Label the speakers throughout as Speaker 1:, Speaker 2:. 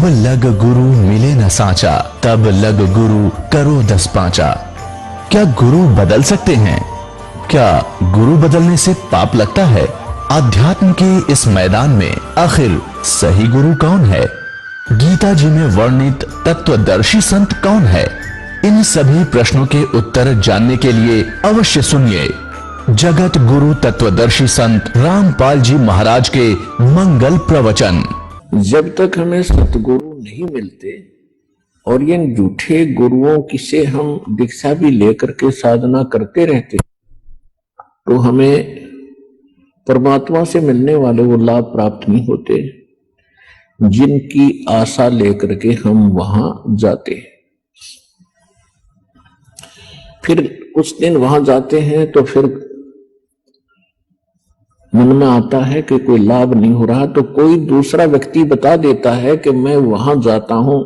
Speaker 1: जब लग गुरु मिले न साचा, तब लग गुरु करो 10 पांचा। क्या गुरु बदल सकते हैं? क्या गुरु बदलने से पाप लगता है? अध्यात्म के इस मैदान में आखिर सही गुरु कौन है? गीता जी में वर्णित तत्वदर्शी संत कौन है? इन सभी प्रश्नों के उत्तर जानने के लिए अवश्य सुनिए जगत गुरु तत्वदर्शी संत रामपाल जी महाराज के मंगल प्रवचन।
Speaker 2: जब तक हमें सतगुरु नहीं मिलते और ये झूठे गुरुओं की से हम दीक्षा भी लेकर के साधना करते रहते, तो हमें परमात्मा से मिलने वाले वो लाभ प्राप्त नहीं होते जिनकी आशा लेकर के हम वहां जाते। फिर कुछ दिन वहां जाते हैं तो फिर मन में आता है कि कोई लाभ नहीं हो रहा, तो कोई दूसरा व्यक्ति बता देता है कि मैं वहां जाता हूं,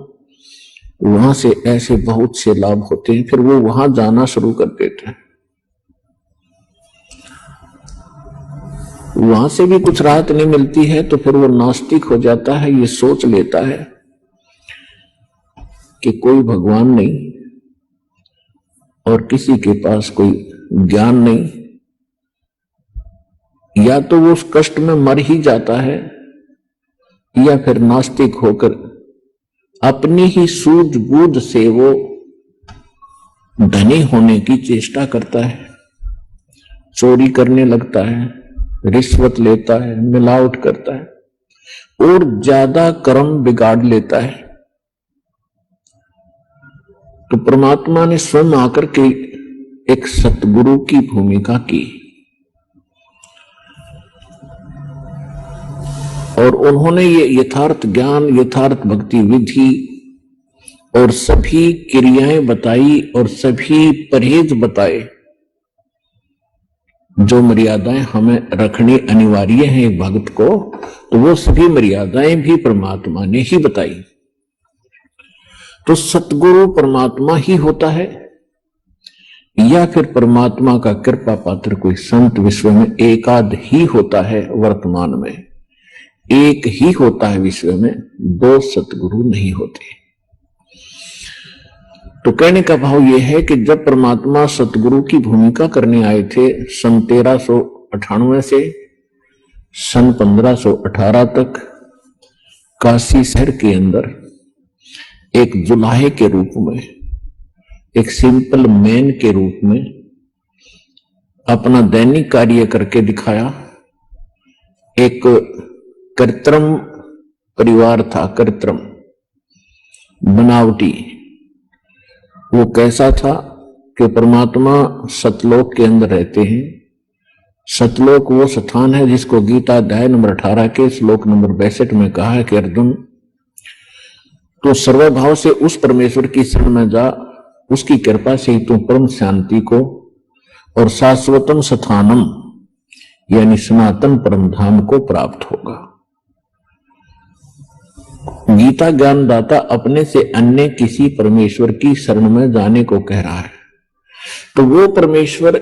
Speaker 2: वहां से ऐसे बहुत से लाभ होते हैं। फिर वो वहां जाना शुरू कर देता है, वहां से भी कुछ राहत नहीं मिलती है, तो फिर वो नास्तिक हो जाता है। ये सोच लेता है कि कोई भगवान नहीं और किसी के पास कोई ज्ञान नहीं, या तो वो उस कष्ट में मर ही जाता है या फिर नास्तिक होकर अपनी ही सूझबूझ से वो धनी होने की चेष्टा करता है, चोरी करने लगता है, रिश्वत लेता है, मिलावट करता है और ज्यादा कर्म बिगाड़ लेता है। तो परमात्मा ने स्वयं आकर के एक सतगुरु की भूमिका की और उन्होंने ये यथार्थ ज्ञान, यथार्थ भक्ति विधि और सभी क्रियाएं बताई और सभी परहेज बताए जो मर्यादाएं हमें रखनी अनिवार्य है एक भक्त को, तो वो सभी मर्यादाएं भी परमात्मा ने ही बताई। तो सतगुरु परमात्मा ही होता है या फिर परमात्मा का कृपा पात्र कोई संत विश्व में एकाध ही होता है? वर्तमान में एक ही होता है, विश्व में दो सतगुरु नहीं होते। तो कहने का भाव यह है कि जब परमात्मा सतगुरु की भूमिका करने आए थे सन 1398 से सन 1518 तक काशी शहर के अंदर एक जुलाहे के रूप में, एक सिंपल मैन के रूप में अपना दैनिक कार्य करके दिखाया। एक कृत्रिम परिवार था, कृत्रिम बनावटी। वो कैसा था कि परमात्मा सतलोक के अंदर रहते हैं। सतलोक वो स्थान है जिसको गीता अध्याय नंबर 18 के श्लोक नंबर 62 में कहा है कि अर्जुन तो सर्वभाव से उस परमेश्वर की शरण में जा, उसकी कृपा से ही तू परम शांति को और शाश्वतम स्थानम यानी सनातन परम धाम को प्राप्त होगा। गीता ज्ञानदाता अपने से अन्य किसी परमेश्वर की शरण में जाने को कह रहा है, तो वो परमेश्वर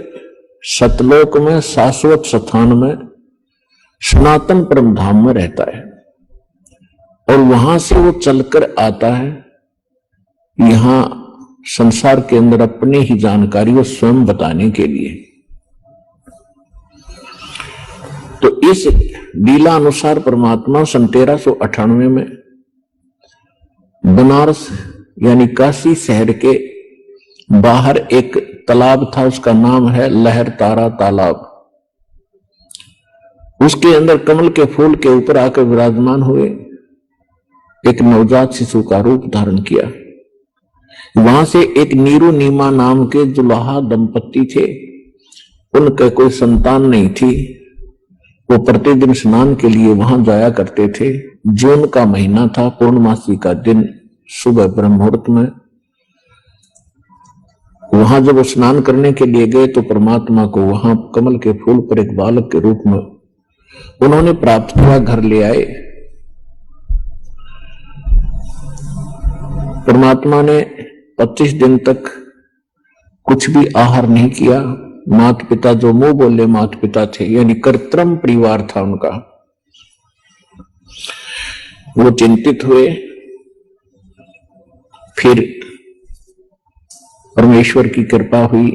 Speaker 2: सतलोक में, शाश्वत स्थान में, सनातन परम धाम में रहता है और वहां से वो चलकर आता है यहां संसार के अंदर अपनी ही जानकारी को स्वयं बताने के लिए। तो इस लीला अनुसार परमात्मा सन 1398 में बनारस यानी काशी शहर के बाहर एक तालाब था, उसका नाम है लहर तारा तालाब। उसके अंदर कमल के फूल के ऊपर आकर विराजमान हुए, एक नवजात शिशु का रूप धारण किया। वहां से एक नीरू नीमा नाम के जुलाहा दंपत्ति थे, उनके कोई संतान नहीं थी। वो प्रतिदिन स्नान के लिए वहां जाया करते थे। जून का महीना था, पूर्णमासी का दिन, सुबह ब्रह्म मुहूर्त में वहां जब वो स्नान करने के लिए गए तो परमात्मा को वहां कमल के फूल पर एक बालक के रूप में उन्होंने प्राप्त किया, घर ले आए। परमात्मा ने 25 दिन तक कुछ भी आहार नहीं किया। माता पिता जो मुंह बोले माता पिता थे, यानी कृत्रिम परिवार था उनका, वो चिंतित हुए फिर परमेश्वर की कृपा हुई,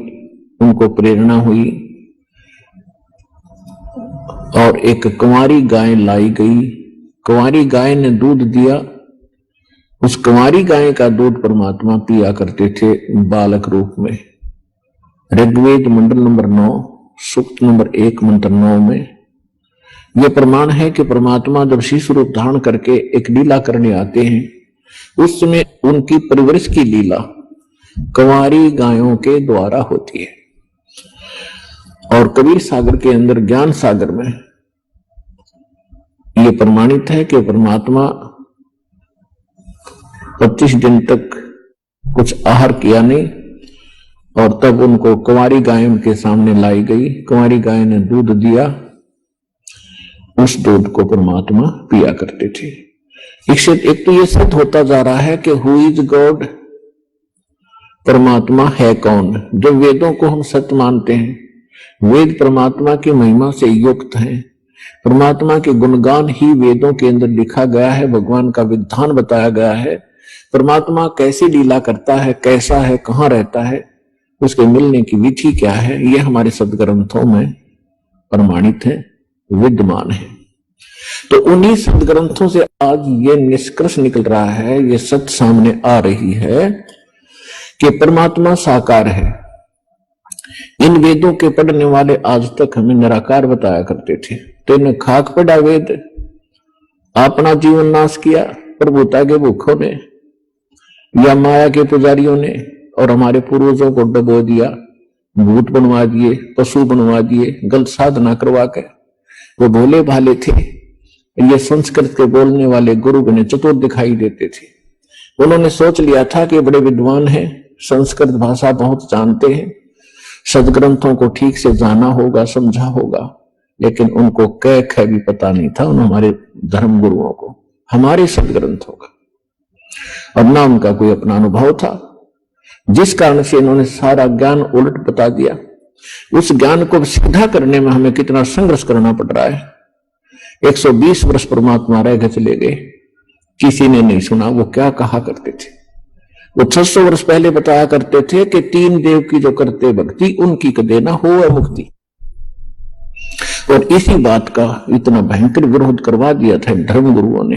Speaker 2: उनको प्रेरणा हुई और एक कुंवारी गाय लाई गई। कुंवारी गाय ने दूध दिया। उस कुंवारी गाय का दूध परमात्मा पिया करते थे बालक रूप में। ऋग्वेद मंडल नंबर 9 सूक्त नंबर 1 मंत्र 9 में यह प्रमाण है कि परमात्मा जब शिशु रूप धारण करके एक लीला करने आते हैं, उस समय उनकी परवरिश की लीला कुंवारी गायों के द्वारा होती है। और कबीर सागर के अंदर, ज्ञान सागर में यह प्रमाणित है कि परमात्मा 25 दिन तक कुछ आहार किया नहीं और तब उनको कुंवारी गाय उनके सामने लाई गई। कुंवारी गाय ने दूध दिया, उस दूध को परमात्मा पिया करते थे। एक तो यह सिद्ध होता जा रहा है कि हु इज गॉड, परमात्मा है कौन। जो वेदों को हम सत्य मानते हैं, वेद परमात्मा की महिमा से युक्त हैं, परमात्मा के गुणगान ही वेदों के अंदर लिखा गया है, भगवान का विधान बताया गया है। परमात्मा कैसी लीला करता है, कैसा है, कहां रहता है, उसके मिलने की विधि क्या है, यह हमारे सदग्रंथों में प्रमाणित है, विद्यमान है। तो उन्हीं सदग्रंथों से आज ये निष्कर्ष निकल रहा है, ये सत्य सामने आ रही है कि परमात्मा साकार है। इन वेदों के पढ़ने वाले आज तक हमें निराकार बताया करते थे। तो इन्हें खाक पड़ा वेद, अपना जीवन नाश किया प्रभुता के भूखों ने या माया के पुजारियों ने, और हमारे पूर्वजों को डबो दिया, भूत बनवा दिए, पशु बनवा दिए, गलत साधना करवा के। वो भोले भाले थे, ये संस्कृत के बोलने वाले गुरु बने चतुर दिखाई देते थे। उन्होंने सोच लिया था कि बड़े विद्वान हैं, संस्कृत भाषा बहुत जानते हैं, सदग्रंथों को ठीक से जाना होगा, समझा होगा, लेकिन उनको कै ख भी पता नहीं था उन हमारे धर्म गुरुओं को, हमारे सदग्रंथों का, और ना उनका कोई अपना अनुभव था, जिस कारण से इन्होंने सारा ज्ञान उलट बता दिया। उस ज्ञान को सीधा करने में हमें कितना संघर्ष करना पड़ रहा है। 120 वर्ष परमात्मा रह गए चले गए, किसी ने नहीं सुना वो क्या कहा करते थे। वो 600 वर्ष पहले बताया करते थे कि 3 देव की जो करते भक्ति उनकी कदे ना हो है मुक्ति। और इसी बात का इतना भयंकर विरोध करवा दिया था धर्म गुरुओं ने।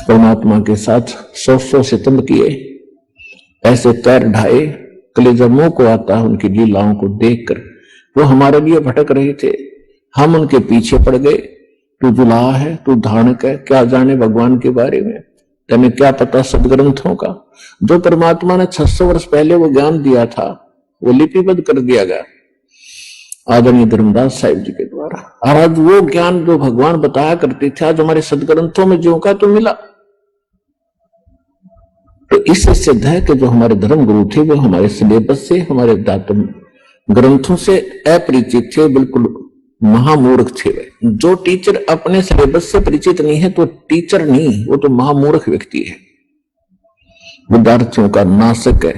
Speaker 2: परमात्मा के साथ 100 सितम किए, ऐसे पैर ढाए, कलेजा मुंह को आता है उनकी लीलाओं को देखकर। वो हमारे लिए भटक रहे थे, हम उनके पीछे पड़ गए। तू जुलाहा है, तू धारणक है, क्या जाने भगवान के बारे में, तने क्या पता सदग्रंथों का। जो परमात्मा ने 600 वर्ष पहले वो ज्ञान दिया था, वो लिपिबद्ध कर दिया गया आदरणीय धर्मदास साहिब जी के द्वारा। और आज वो ज्ञान जो भगवान बताया करते थे, आज हमारे सदग्रंथों में ज्यों का तो मिला। तो इससे सिद्ध है कि जो हमारे धर्म गुरु थे वो हमारे सिलेबस से, हमारे दातम ग्रंथों से अपरिचित थे, बिल्कुल महामूर्ख थे। जो टीचर अपने सिलेबस से परिचित नहीं है तो टीचर नहीं, वो तो महामूर्ख व्यक्ति है, विद्यार्थियों का नाशक है।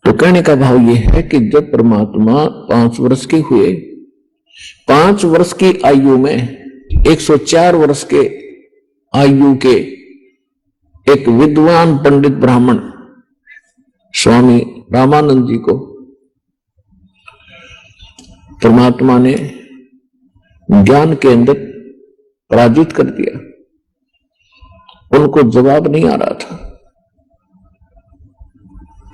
Speaker 2: तो कहने का भाव यह है कि जब परमात्मा 5 वर्ष के हुए, 5 वर्ष की आयु में 104 वर्ष के आयु के एक विद्वान पंडित ब्राह्मण स्वामी रामानंद जी को परमात्मा ने ज्ञान के अंदर पराजित कर दिया। उनको जवाब नहीं आ रहा था।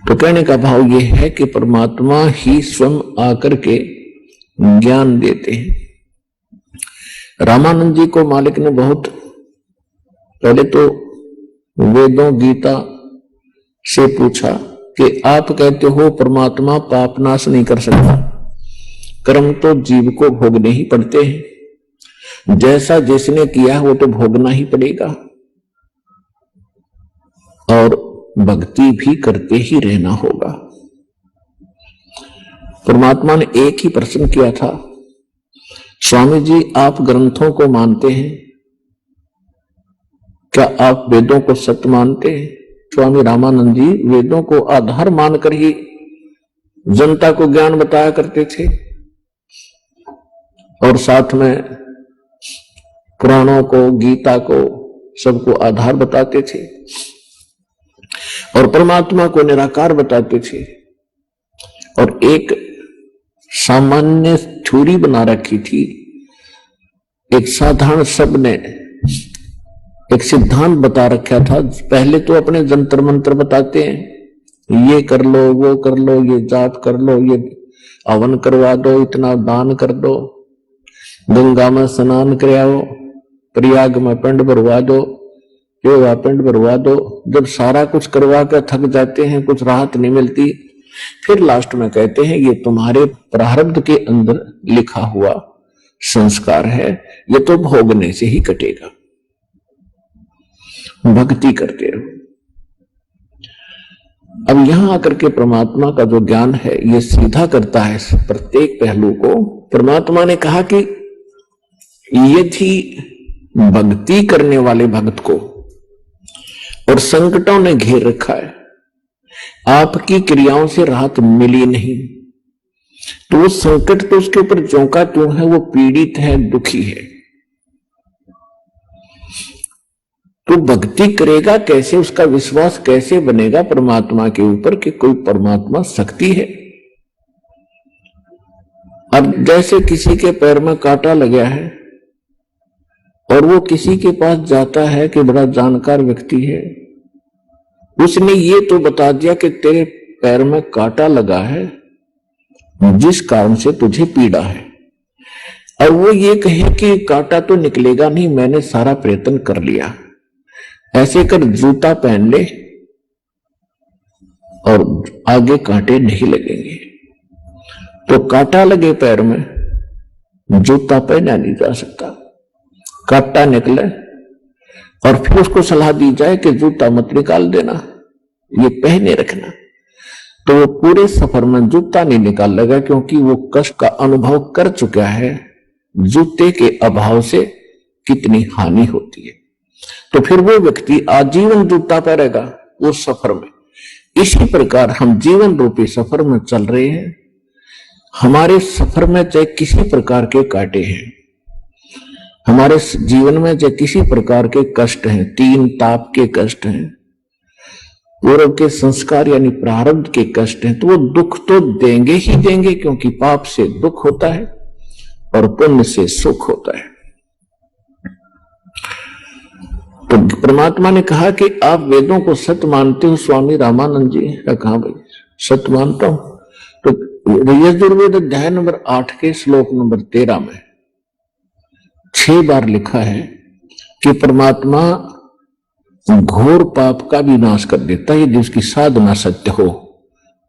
Speaker 2: तो कहने का भाव यह है कि परमात्मा ही स्वयं आकर के ज्ञान देते हैं। रामानंद जी को मालिक ने बहुत पहले तो वेदों गीता से पूछा कि आप कहते हो परमात्मा पाप नाश नहीं कर सकता, कर्म तो जीव को भोगने ही पड़ते हैं, जैसा जिसने किया वो तो भोगना ही पड़ेगा, और भक्ति भी करते ही रहना होगा। परमात्मा ने एक ही प्रश्न किया था, स्वामी जी आप ग्रंथों को मानते हैं, क्या आप वेदों को सत्य मानते हैं? स्वामी रामानंद जी वेदों को आधार मानकर ही जनता को ज्ञान बताया करते थे, और साथ में पुराणों को, गीता को, सबको आधार बताते थे और परमात्मा को निराकार बताते थे। और एक सामान्य थ्योरी बना रखी थी, एक साधारण शब्द ने एक सिद्धांत बता रखा था। पहले तो अपने जंतर मंत्र बताते हैं, ये कर लो, वो कर लो, ये जाप कर लो, ये हवन करवा दो, इतना दान कर दो, गंगा में स्नान कराओ, प्रयाग में पिंड भरवा दो, योगा पिंड भरवा दो। जब सारा कुछ करवा कर थक जाते हैं, कुछ राहत नहीं मिलती, फिर लास्ट में कहते हैं ये तुम्हारे प्रारब्ध के अंदर लिखा हुआ संस्कार है, ये तो भोगने से ही कटेगा, भक्ति करते रहो। अब यहां आकर के परमात्मा का जो ज्ञान है ये सीधा करता है प्रत्येक पहलू को। परमात्मा ने कहा कि यदि भक्ति करने वाले भक्त को और संकटों ने घेर रखा है, आपकी क्रियाओं से राहत मिली नहीं, तो वो संकट तो उसके ऊपर चौंका क्यों है, वो पीड़ित है, दुखी है। तो भक्ति करेगा कैसे, उसका विश्वास कैसे बनेगा परमात्मा के ऊपर कि कोई परमात्मा शक्ति है। अब जैसे किसी के पैर में कांटा लगा है और वो किसी के पास जाता है कि बड़ा जानकार व्यक्ति है, उसने ये तो बता दिया कि तेरे पैर में कांटा लगा है जिस कारण से तुझे पीड़ा है, और वो ये कहे कि कांटा तो निकलेगा नहीं, मैंने सारा प्रयत्न कर लिया, ऐसे कर जूता पहन ले और आगे कांटे नहीं लगेंगे। तो कांटा लगे पैर में, जूता पहना नहीं जा सकता, कांटा निकले और फिर उसको सलाह दी जाए कि जूता मत निकाल देना, ये पहने रखना, तो वो पूरे सफर में जूता नहीं निकाल लेगा, क्योंकि वो कष्ट का अनुभव कर चुका है जूते के अभाव से कितनी हानि होती है। तो फिर वो व्यक्ति आजीवन जूता पहनेगा उस सफर में। इसी प्रकार हम जीवन रूपी सफर में चल रहे हैं, हमारे सफर में चाहे किसी प्रकार के कांटे हैं, हमारे जीवन में चाहे किसी प्रकार के कष्ट हैं, 3 ताप के कष्ट हैं, पूर्व के संस्कार यानी प्रारब्ध के कष्ट हैं, तो वो दुख तो देंगे ही देंगे, क्योंकि पाप से दुख होता है और पुण्य से सुख होता है। तो परमात्मा ने कहा कि आप वेदों को सत्य मानते हो। स्वामी रामानंद जी ने कहा भाई सत्य मानता हूं। तो यजुर्वेद अध्याय नंबर 8 के श्लोक नंबर 13 में 6 बार लिखा है कि परमात्मा घोर पाप का भी नाश कर देता है यदि उसकी साधना सत्य हो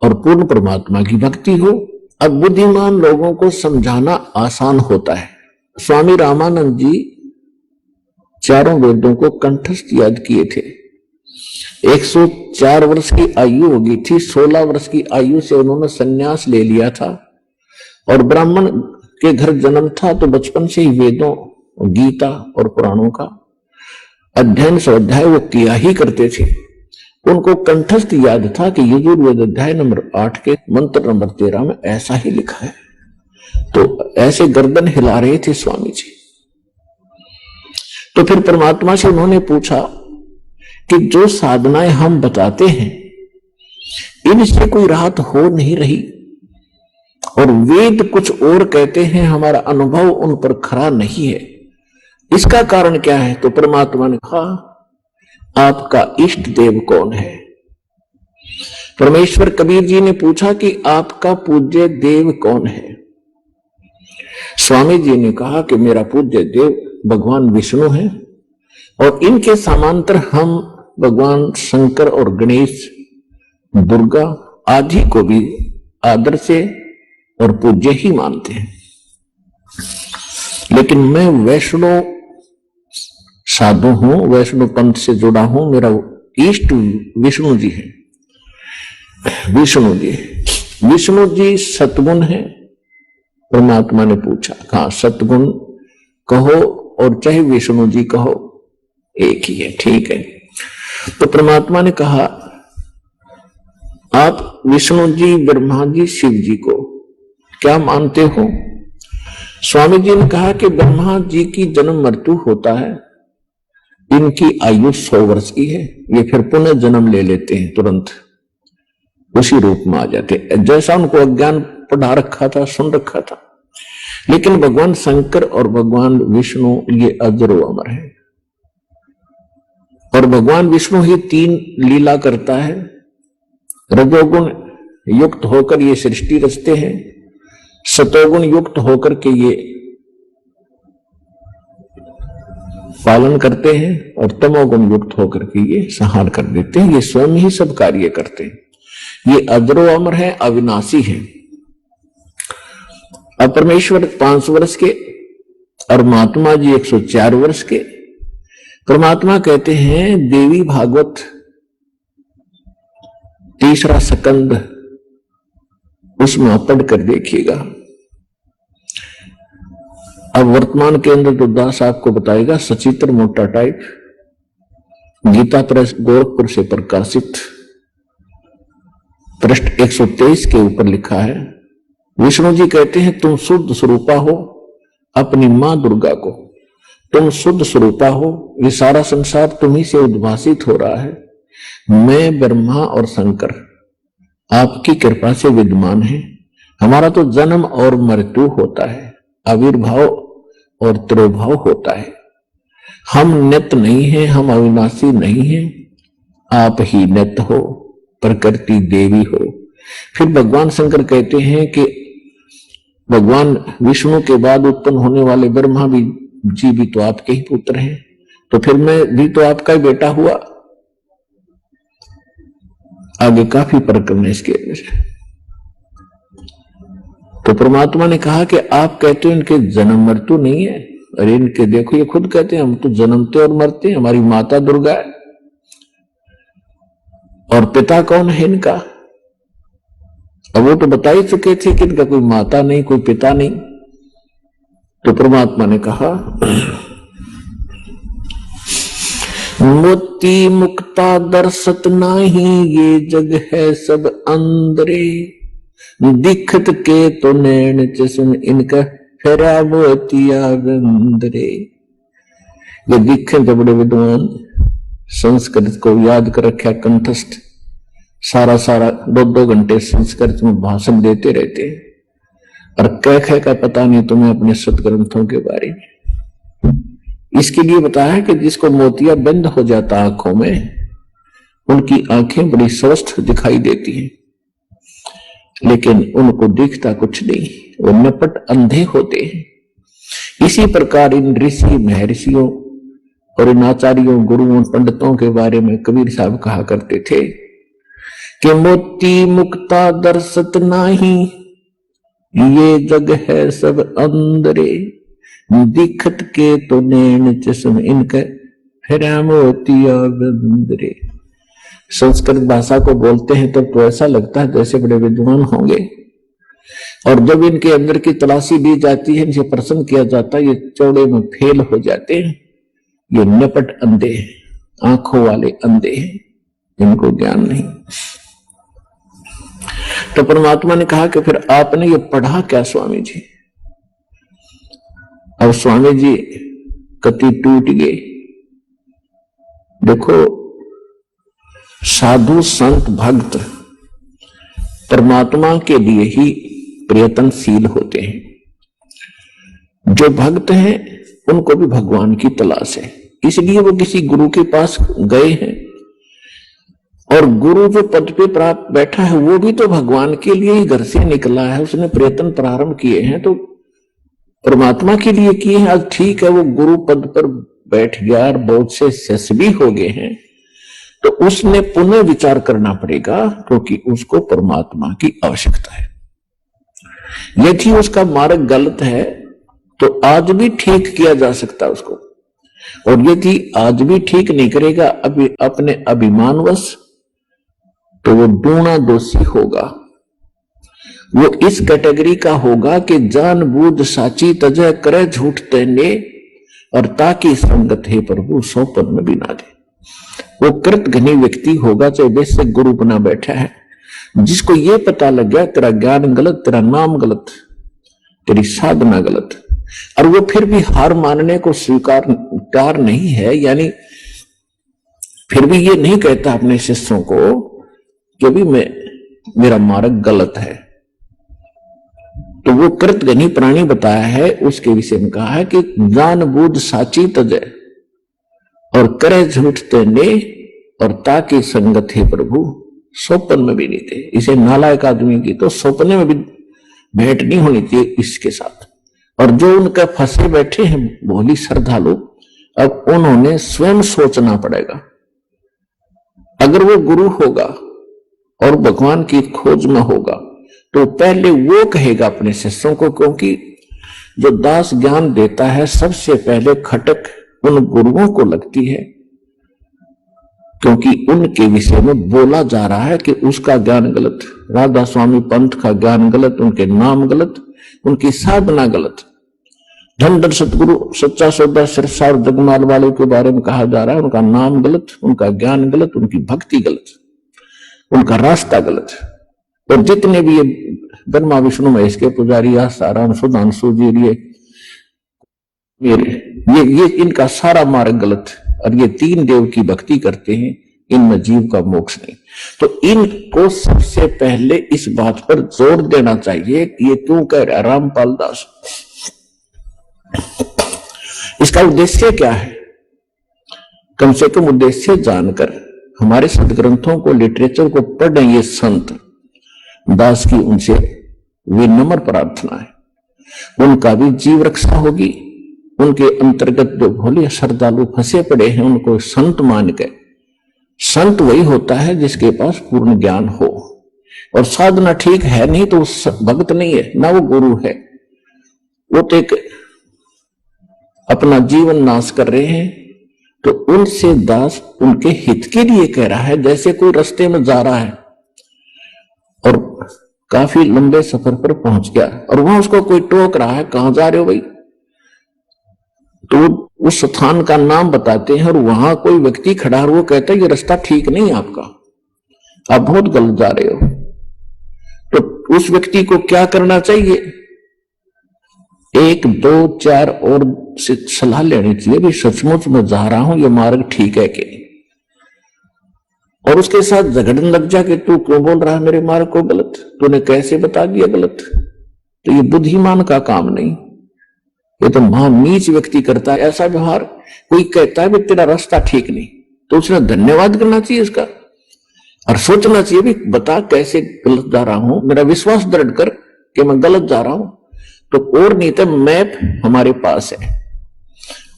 Speaker 2: और पूर्ण परमात्मा की भक्ति हो। अब बुद्धिमान लोगों को समझाना आसान होता है। स्वामी रामानंद जी चारों वेदों को कंठस्थ याद किए थे। 104 वर्ष की आयु हो गई थी, 16 वर्ष की आयु से उन्होंने संन्यास ले लिया था और ब्राह्मण के घर जन्म था, तो बचपन से ही वेदों, गीता और पुराणों का अध्ययन स्वाध्याय वो किया ही करते थे। उनको कंठस्थ याद था कि यजुर्वेद अध्याय नंबर 8 के मंत्र नंबर 13 में ऐसा ही लिखा है। तो ऐसे गर्दन हिला रहे थे स्वामी जी। तो फिर परमात्मा से उन्होंने पूछा कि जो साधनाएं हम बताते हैं इनसे कोई राहत हो नहीं रही, और वेद कुछ और कहते हैं, हमारा अनुभव उन पर खरा नहीं है, इसका कारण क्या है? तो परमात्मा ने कहा आपका इष्ट देव कौन है? परमेश्वर कबीर जी ने पूछा कि आपका पूज्य देव कौन है? स्वामी जी ने कहा कि मेरा पूज्य देव भगवान विष्णु है, और इनके समांतर हम भगवान शंकर और गणेश, दुर्गा आदि को भी आदर से और पूज्य ही मानते हैं। लेकिन मैं वैष्णव साधु हूं, वैष्णव पंथ से जुड़ा हूं, मेरा इष्ट विष्णु जी है। विष्णु जी सतगुण है। परमात्मा ने पूछा, कहा सतगुण कहो और चाहे विष्णु जी कहो, एक ही है, ठीक है। तो परमात्मा ने कहा आप विष्णु जी, ब्रह्मा जी, शिव जी को क्या मानते हो? स्वामी जी ने कहा कि ब्रह्मा जी की जन्म मृत्यु होता है, इनकी आयु 100 वर्ष की है, ये फिर पुनः जन्म ले लेते हैं, तुरंत उसी रूप में आ जाते हैं, जैसा उनको अज्ञान पढ़ा रखा था, सुन रखा था। लेकिन भगवान शंकर और भगवान विष्णु ये अजर अमर है, और भगवान विष्णु ही 3 लीला करता है। रजोगुण युक्त होकर ये सृष्टि रचते हैं, सतोगुण युक्त होकर के ये पालन करते हैं, और तमोगुण युक्त होकर के ये संहार कर देते हैं। ये स्वयं ही सब कार्य करते हैं। ये अजरो अमर है, अविनाशी है। अब परमेश्वर 500 वर्ष के और महात्मा जी 104 वर्ष के। परमात्मा कहते हैं देवी भागवत 3रा स्कंद, उसमें आप पढ़ कर देखिएगा। अब वर्तमान के अंदर तो दास आपको बताएगा, सचित्र मोटा टाइप, गीता प्रेस गोरखपुर से प्रकाशित, पृष्ठ 123 के ऊपर लिखा है। विष्णु जी कहते हैं तुम शुद्ध स्वरूपा हो, अपनी मां दुर्गा को तुम शुद्ध स्वरूपा हो, ये सारा संसार तुम्ही से उद्भासित हो रहा है। मैं ब्रह्मा और शंकर आपकी कृपा से विद्यमान है। हमारा तो जन्म और मृत्यु होता है, आविर्भाव और तिरोभाव होता है। हम नित्य नहीं हैं, हम अविनाशी नहीं हैं, आप ही नित्य हो, प्रकृति देवी हो। फिर भगवान शंकर कहते हैं कि भगवान विष्णु के बाद उत्पन्न होने वाले ब्रह्मा भी जी भी तो आपके ही पुत्र हैं, तो फिर मैं भी तो आपका ही बेटा हुआ। आगे काफी प्रकरण है इसके अंदर। तो परमात्मा ने कहा कि आप कहते हो इनके जन्म मृत्यु नहीं है, अरे इनके देखो ये खुद कहते हैं हम तो जन्मते और मरते हैं, हमारी माता दुर्गा है। और पिता कौन है इनका? अब वो तो बता ही चुके थे कि इनका कोई माता नहीं, कोई पिता नहीं। तो परमात्मा ने कहा मोती मुक्ता दर्शत नाही, ये जग है सब अंदरे, दिखत के तो नैन चश्म इनका फेरा मोतिया बंदरे। ये दिखे तो बड़े विद्वान, संस्कृत को याद कर रखा कंठस्थ, सारा 2-2 घंटे संस्कृत में भाषण देते रहते हैं, और कह का पता नहीं तुम्हें अपने सदग्रंथों के बारे में। इसके लिए बताया कि जिसको मोतिया बंद हो जाता आंखों में, उनकी आंखें बड़ी स्वस्थ दिखाई देती हैं, लेकिन उनको दिखता कुछ नहीं, वो नपट अंधे होते हैं। इसी प्रकार इन ऋषि महर्षियों और इन आचार्यों गुरुओं पंडितों के बारे में कबीर साहब कहा करते थे कि मोती मुक्ता दर्शत नाही, ये जग है सब अंदरे, दिखत के तो नैन चश्म इनके फेरा मोतिया बंदरे। संस्कृत भाषा को बोलते हैं तब तो ऐसा लगता है जैसे बड़े विद्वान होंगे, और जब इनके अंदर की तलाशी ली जाती है, इनसे प्रश्न किया जाता है, ये चौड़े में फेल हो जाते हैं। ये नपट अंधे हैं, आंखों वाले अंधे हैं, इनको ज्ञान नहीं। तो परमात्मा ने कहा कि फिर आपने ये पढ़ा क्या स्वामी जी? अब स्वामी जी कति टूट गए। देखो साधु संत भक्त परमात्मा के लिए ही प्रयत्नशील होते हैं। जो भक्त हैं उनको भी भगवान की तलाश है, इसलिए वो किसी गुरु के पास गए हैं। और गुरु जो पद पे प्राप्त बैठा है वो भी तो भगवान के लिए ही घर से निकला है, उसने प्रयत्न प्रारंभ किए हैं तो परमात्मा के लिए किए हैं। आज ठीक है वो गुरु पद पर बैठ गया और बहुत से शिष्य भी हो गए हैं, तो उसने पुनः विचार करना पड़ेगा, क्योंकि उसको परमात्मा की आवश्यकता है। यदि उसका मार्ग गलत है तो आज भी ठीक किया जा सकता है उसको, और यदि आज भी ठीक नहीं करेगा अपने अभिमानवश, तो वो दूना दोषी होगा। वो इस कैटेगरी का होगा कि जानबूझ साची तजय करे झूठ तेने, और ताकि संगत है प्रभु सौ पद में भी ना दे। वो कृत घनी व्यक्ति होगा, चाहे वैसे गुरु बना बैठा है, जिसको ये पता लग गया तेरा ज्ञान गलत, तेरा नाम गलत, तेरी साधना गलत, और वो फिर भी हार मानने को स्वीकार नहीं है, यानी फिर भी ये नहीं कहता अपने शिष्यों को कि भी मेरा मार्ग गलत है। तो वो कृतघ्नि प्राणी बताया है, उसके विषय में कहा है कि जानबूझ साची तजय और करे झूठ तेने और ताकि संगत है प्रभु स्वप्न में भी नहीं थे। इसे नालायक आदमी की तो सपने में भी भेंट नहीं होनी चाहिए इसके साथ। और जो उनका फंसे बैठे हैं भोली श्रद्धालु, अब उन्होंने स्वयं सोचना पड़ेगा। अगर वो गुरु होगा और भगवान की खोज में होगा तो पहले वो कहेगा अपने शिष्यों को, क्योंकि जो दास ज्ञान देता है सबसे पहले खटक उन गुरुओं को लगती है, क्योंकि उनके विषय में बोला जा रहा है कि उसका ज्ञान गलत, राधा स्वामी पंथ का ज्ञान गलत, उनके नाम गलत, उनकी साधना गलत। धन सतगुरु सच्चा सौदा सिरसा और जगमाल वाले के बारे में कहा जा रहा है, उनका नाम गलत, उनका ज्ञान गलत, उनकी भक्ति गलत, उनका रास्ता गलत। और जितने भी ये ब्रह्मा विष्णु महेश के पुजारी, आसाराम सुधांशु जी, ये इनका सारा मार्ग गलत, और ये तीन देव की भक्ति करते हैं, इनमें जीव का मोक्ष नहीं। तो इनको सबसे पहले इस बात पर जोर देना चाहिए। ये क्यों कह रहा रामपाल दास? इसका उद्देश्य क्या है? कम से कम उद्देश्य जानकर हमारे सदग्रंथों को, लिटरेचर को पढ़ रहे ये संत दास की उनसे विनम्र प्रार्थना है, उनका भी जीव रक्षा होगी। उनके अंतर्गत जो भोले श्रद्धालु फंसे पड़े हैं उनको संत मान के, संत वही होता है जिसके पास पूर्ण ज्ञान हो और साधना ठीक है, नहीं तो भक्त नहीं है, ना वो गुरु है। वो तो एक अपना जीवन नाश कर रहे हैं। तो उनसे दास उनके हित के लिए कह रहा है। जैसे कोई रास्ते में जा रहा है और काफी लंबे सफर पर पहुंच गया और वहां उसको कोई टोक रहा है, कहां जा रहे हो भाई? तो उस स्थान का नाम बताते हैं और वहां कोई व्यक्ति खड़ा है, वो कहता है ये रास्ता ठीक नहीं है आपका, आप बहुत गलत जा रहे हो। तो उस व्यक्ति को क्या करना चाहिए? 1, 2, 4 और से सलाह लेनी चाहिए भी सचमुच में जा रहा हूं, ये मार्ग ठीक है कि नहीं। और उसके साथ झगड़ने लग जा कि तू क्यों बोल रहा है मेरे मार्ग को गलत, तूने कैसे बता दिया गलत? तो ये बुद्धिमान का काम नहीं, ये तो महान नीच व्यक्ति करता है ऐसा व्यवहार। कोई कहता है भी तेरा रास्ता ठीक नहीं, तो उसने धन्यवाद करना चाहिए इसका और सोचना चाहिए भी बता कैसे गलत जा रहा हूं, मेरा विश्वास दृढ़ कर कि मैं गलत जा रहा हूं। तो और नहीं तो मैप हमारे पास है,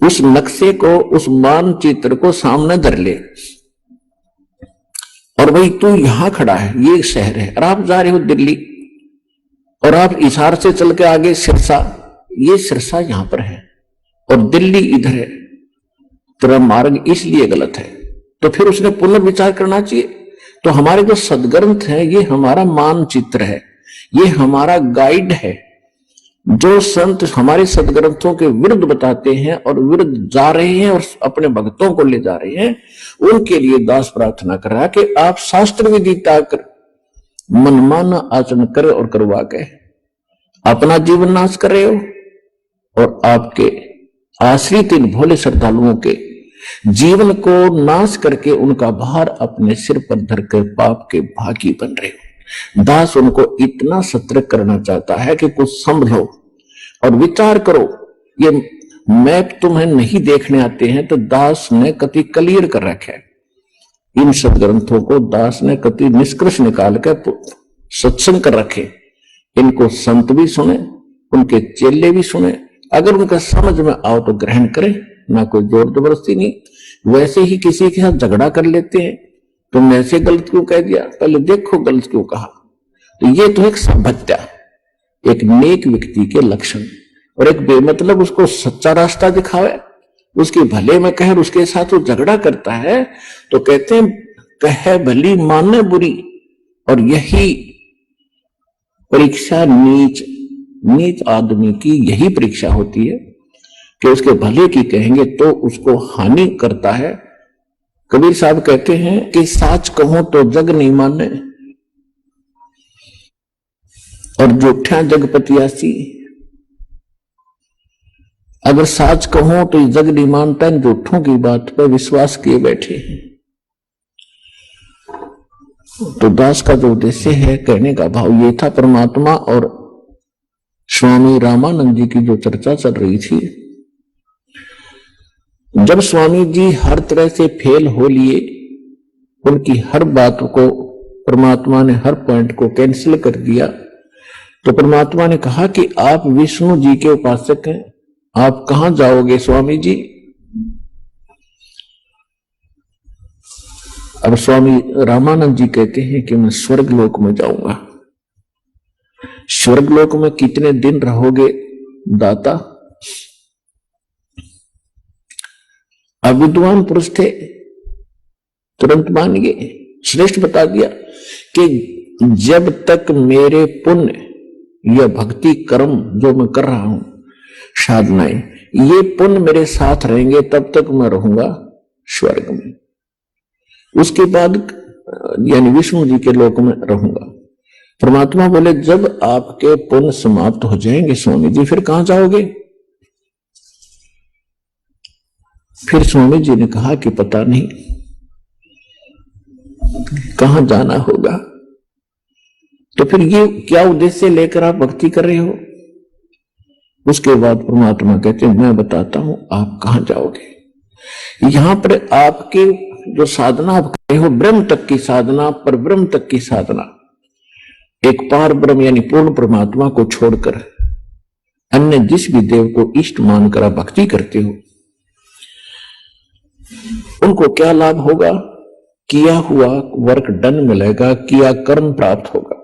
Speaker 2: उस नक्शे को, उस मानचित्र को सामने धर ले और भाई तू यहां खड़ा है, ये शहर है और आप जा रहे हो दिल्ली और आप इशार से चल के आगे सिरसा, ये सिरसा यहां पर है और दिल्ली इधर है, तेरा मार्ग इसलिए गलत है। तो फिर उसने पुनर्विचार करना चाहिए। तो हमारे जो सदग्रंथ है ये हमारा मानचित्र है, ये हमारा गाइड है। जो संत हमारे सदग्रंथों के विरुद्ध बताते हैं और विरुद्ध जा रहे हैं और अपने भक्तों को ले जा रहे हैं, उनके लिए दास प्रार्थना कर रहा है कि आप शास्त्र विधि कर मनमाना आचरण करे और करवा के अपना जीवन नाश कर रहे हो और आपके आश्रित इन भोले श्रद्धालुओं के जीवन को नाश करके उनका भार अपने सिर पर धरकर पाप के भागी बन रहे हो। दास उनको इतना सतर्क करना चाहता है कि कुछ समझो और विचार करो। ये मैप तुम्हें नहीं देखने आते हैं तो दास ने कति क्लियर कर रखा है। इन सदग्रंथों को दास ने कति निष्कर्ष निकाल कर सत्संग कर रखे। इनको संत भी सुने, उनके चेले भी सुने, अगर उनका समझ में आओ तो ग्रहण करें, ना कोई जोर जबरदस्ती नहीं। वैसे ही किसी के साथ झगड़ा कर लेते हैं, तुमने ऐसे गलत क्यों कह दिया, पहले देखो गलत क्यों कहा। तो ये तो एक सभ्यता, एक नेक व्यक्ति के लक्षण। और एक बेमतलब उसको सच्चा रास्ता दिखावे, उसके भले में कहे, उसके साथ वो झगड़ा करता है तो कहते हैं कहे भली माने बुरी। और यही परीक्षा नीच आदमी की यही परीक्षा होती है कि उसके भले की कहेंगे तो उसको हानि करता है। कबीर साहब कहते हैं कि साच कहो तो जग नहीं माने और झूठा जगपतियासी। अगर साच कहो तो जग नहीं मानता, झूठों की बात पर विश्वास किए बैठे हैं। तो दास का जो उद्देश्य है, कहने का भाव ये था, परमात्मा और स्वामी रामानंद जी की जो चर्चा चल रही थी, जब स्वामी जी हर तरह से फेल हो लिए, उनकी हर बात को परमात्मा ने, हर पॉइंट को कैंसिल कर दिया, तो परमात्मा ने कहा कि आप विष्णु जी के उपासक हैं, आप कहां जाओगे स्वामी जी? अब स्वामी रामानंद जी कहते हैं कि मैं स्वर्ग लोक में जाऊंगा। स्वर्ग लोक में कितने दिन रहोगे दाता? अब विद्वान पुरुष थे, तुरंत मान गए, श्रेष्ठ बता दिया कि जब तक मेरे पुण्य या भक्ति कर्म जो मैं कर रहा हूं, साधनाएं, ये पुण्य मेरे साथ रहेंगे, तब तक मैं रहूंगा स्वर्ग में। उसके बाद यानी विष्णु जी के लोक में रहूंगा। परमात्मा बोले जब आपके पुण्य समाप्त हो जाएंगे स्वामी जी, फिर कहां जाओगे? फिर स्वामी जी ने कहा कि पता नहीं कहां जाना होगा। तो फिर ये क्या उद्देश्य लेकर आप भक्ति कर रहे हो? उसके बाद परमात्मा कहते हैं मैं बताता हूं आप कहां जाओगे। यहां पर आपके जो साधना आप कर रहे हो, ब्रह्म तक की साधना, पर ब्रह्म तक की साधना, एक पार ब्रह्म यानी पूर्ण परमात्मा को छोड़कर अन्य जिस भी देव को इष्ट मानकर आप भक्ति करते हो, उनको क्या लाभ होगा? किया हुआ वर्क डन मिलेगा, किया कर्म प्राप्त होगा।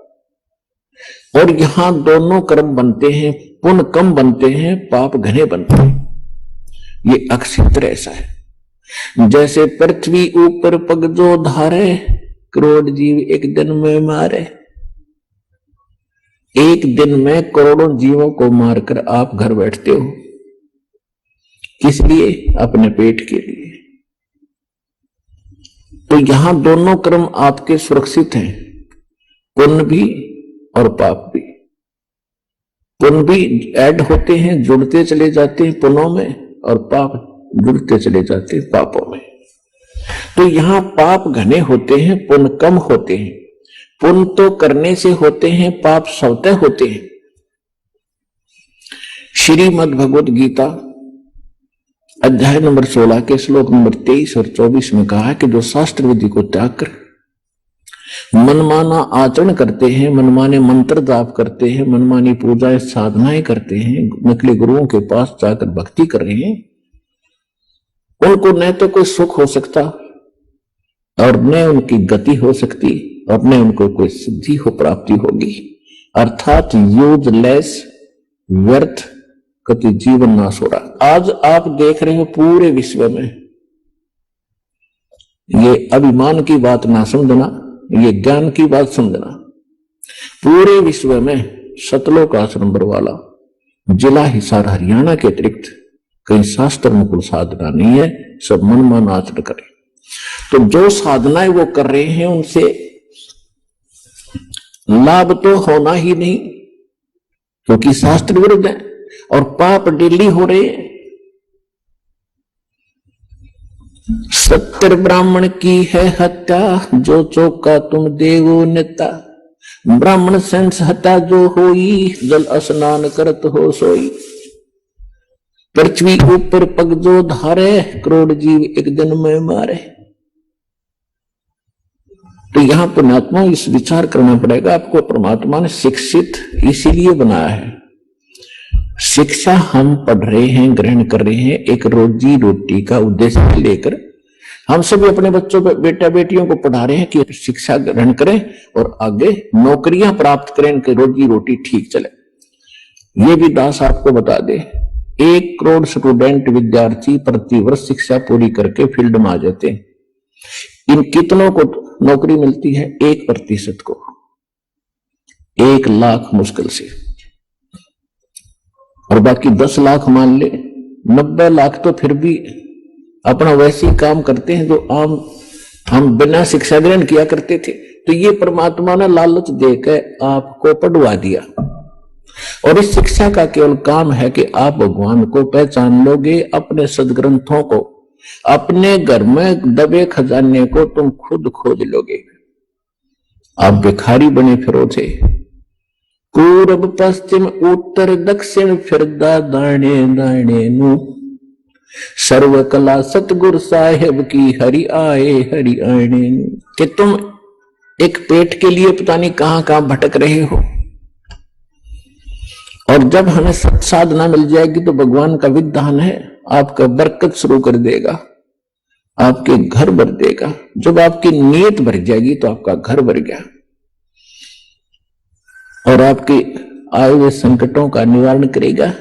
Speaker 2: और यहां दोनों कर्म बनते हैं, पुण्य कम बनते हैं, पाप घने बनते हैं। ये अक्षित्र ऐसा है। जैसे पृथ्वी ऊपर पग जो धारे, करोड़ जीव एक दिन में मारे। एक दिन में करोड़ों जीवों को मारकर आप घर बैठते हो, किस लिए? अपने पेट के लिए। तो यहां दोनों कर्म आपके सुरक्षित हैं, पुण्य भी और पाप भी। पुण्य भी ऐड होते हैं, जुड़ते चले जाते हैं पुण्यों में, और पाप जुड़ते चले जाते हैं पापों में। तो यहां पाप घने होते हैं, पुण्य कम होते हैं। पुण्य तो करने से होते हैं, पाप स्वतः होते हैं। श्रीमद् भगवद गीता अध्याय नंबर 16 के श्लोक नंबर 23 और 24 में कहा है कि जो शास्त्र विधि को त्याग कर मनमाना आचरण करते हैं, मनमाने मंत्र जाप करते हैं, मनमानी पूजाएं साधनाएं करते हैं, नकली गुरुओं के पास जाकर भक्ति कर रहे हैं, उनको न तो कोई सुख हो सकता और न उनकी गति हो सकती और न उनको कोई सिद्धि हो, प्राप्ति होगी। अर्थात यूजलेस, व्यर्थ कति जीवन नाश हो रहा। आज आप देख रहे हो पूरे विश्व में, ये अभिमान की बात ना समझना, ये ज्ञान की बात समझना, पूरे विश्व में सतलोक आश्रम बरवाला जिला हिसार हरियाणा के अतिरिक्त कहीं शास्त्र अनुकूल साधना नहीं है, सब मनमान आचरण करें। तो जो साधनाएं वो कर रहे हैं उनसे लाभ तो होना ही नहीं, क्योंकि शास्त्र विरुद्ध है, और पाप डेली हो रहे हैं। 70 ब्राह्मण की है हत्या, जो चौका तुम देवो नेता। ब्राह्मण सेंस हत्या जो होई, जल स्नान करत हो सोई। पृथ्वी ऊपर पग जो धारे, करोड़ जीव एक दिन में मारे। तो यहां पुण्यात्मा इस विचार करना पड़ेगा आपको, परमात्मा ने शिक्षित इसीलिए बनाया है। शिक्षा हम पढ़ रहे हैं, ग्रहण कर रहे हैं, एक रोजी रोटी का उद्देश्य लेकर हम सभी अपने बच्चों बेटा बेटियों को पढ़ा रहे हैं कि शिक्षा ग्रहण करें और आगे नौकरियां प्राप्त करें, कि रोजी रोटी ठीक चले। ये भी दास आपको बता दे, 1 करोड़ स्टूडेंट विद्यार्थी प्रतिवर्ष शिक्षा पूरी करके फील्ड में आ जाते हैं। इन कितनों को नौकरी मिलती है? 1% को। 1 लाख मुश्किल से, और बाकी 10 लाख मान ले, 90 लाख तो फिर भी अपना वैसे ही काम करते हैं जो आम हम बिना शिक्षा ग्रहण किया करते थे। तो ये परमात्मा ने लालच देकर आपको पढ़वा दिया, और इस शिक्षा का केवल काम है कि आप भगवान को पहचान लोगे, अपने सदग्रंथों को, अपने घर में दबे खजाने को तुम खुद खोज लोगे। आप भिखारी बने फिरो थे। पूर्व पश्चिम उत्तर दक्षिण फिरदा दाणे दाणे नु, सर्व कला सतगुरु साहेब की हरि आए हरि आने नु। कि तुम एक पेट के लिए पता नहीं कहां कहां भटक रहे हो, और जब हमें सत साधना मिल जाएगी तो भगवान का विधान है आपका बरकत शुरू कर देगा, आपके घर भर देगा। जब आपकी नीयत भर जाएगी तो आपका घर भर गया, और आपके आए हुए संकटों का निवारण करेगा।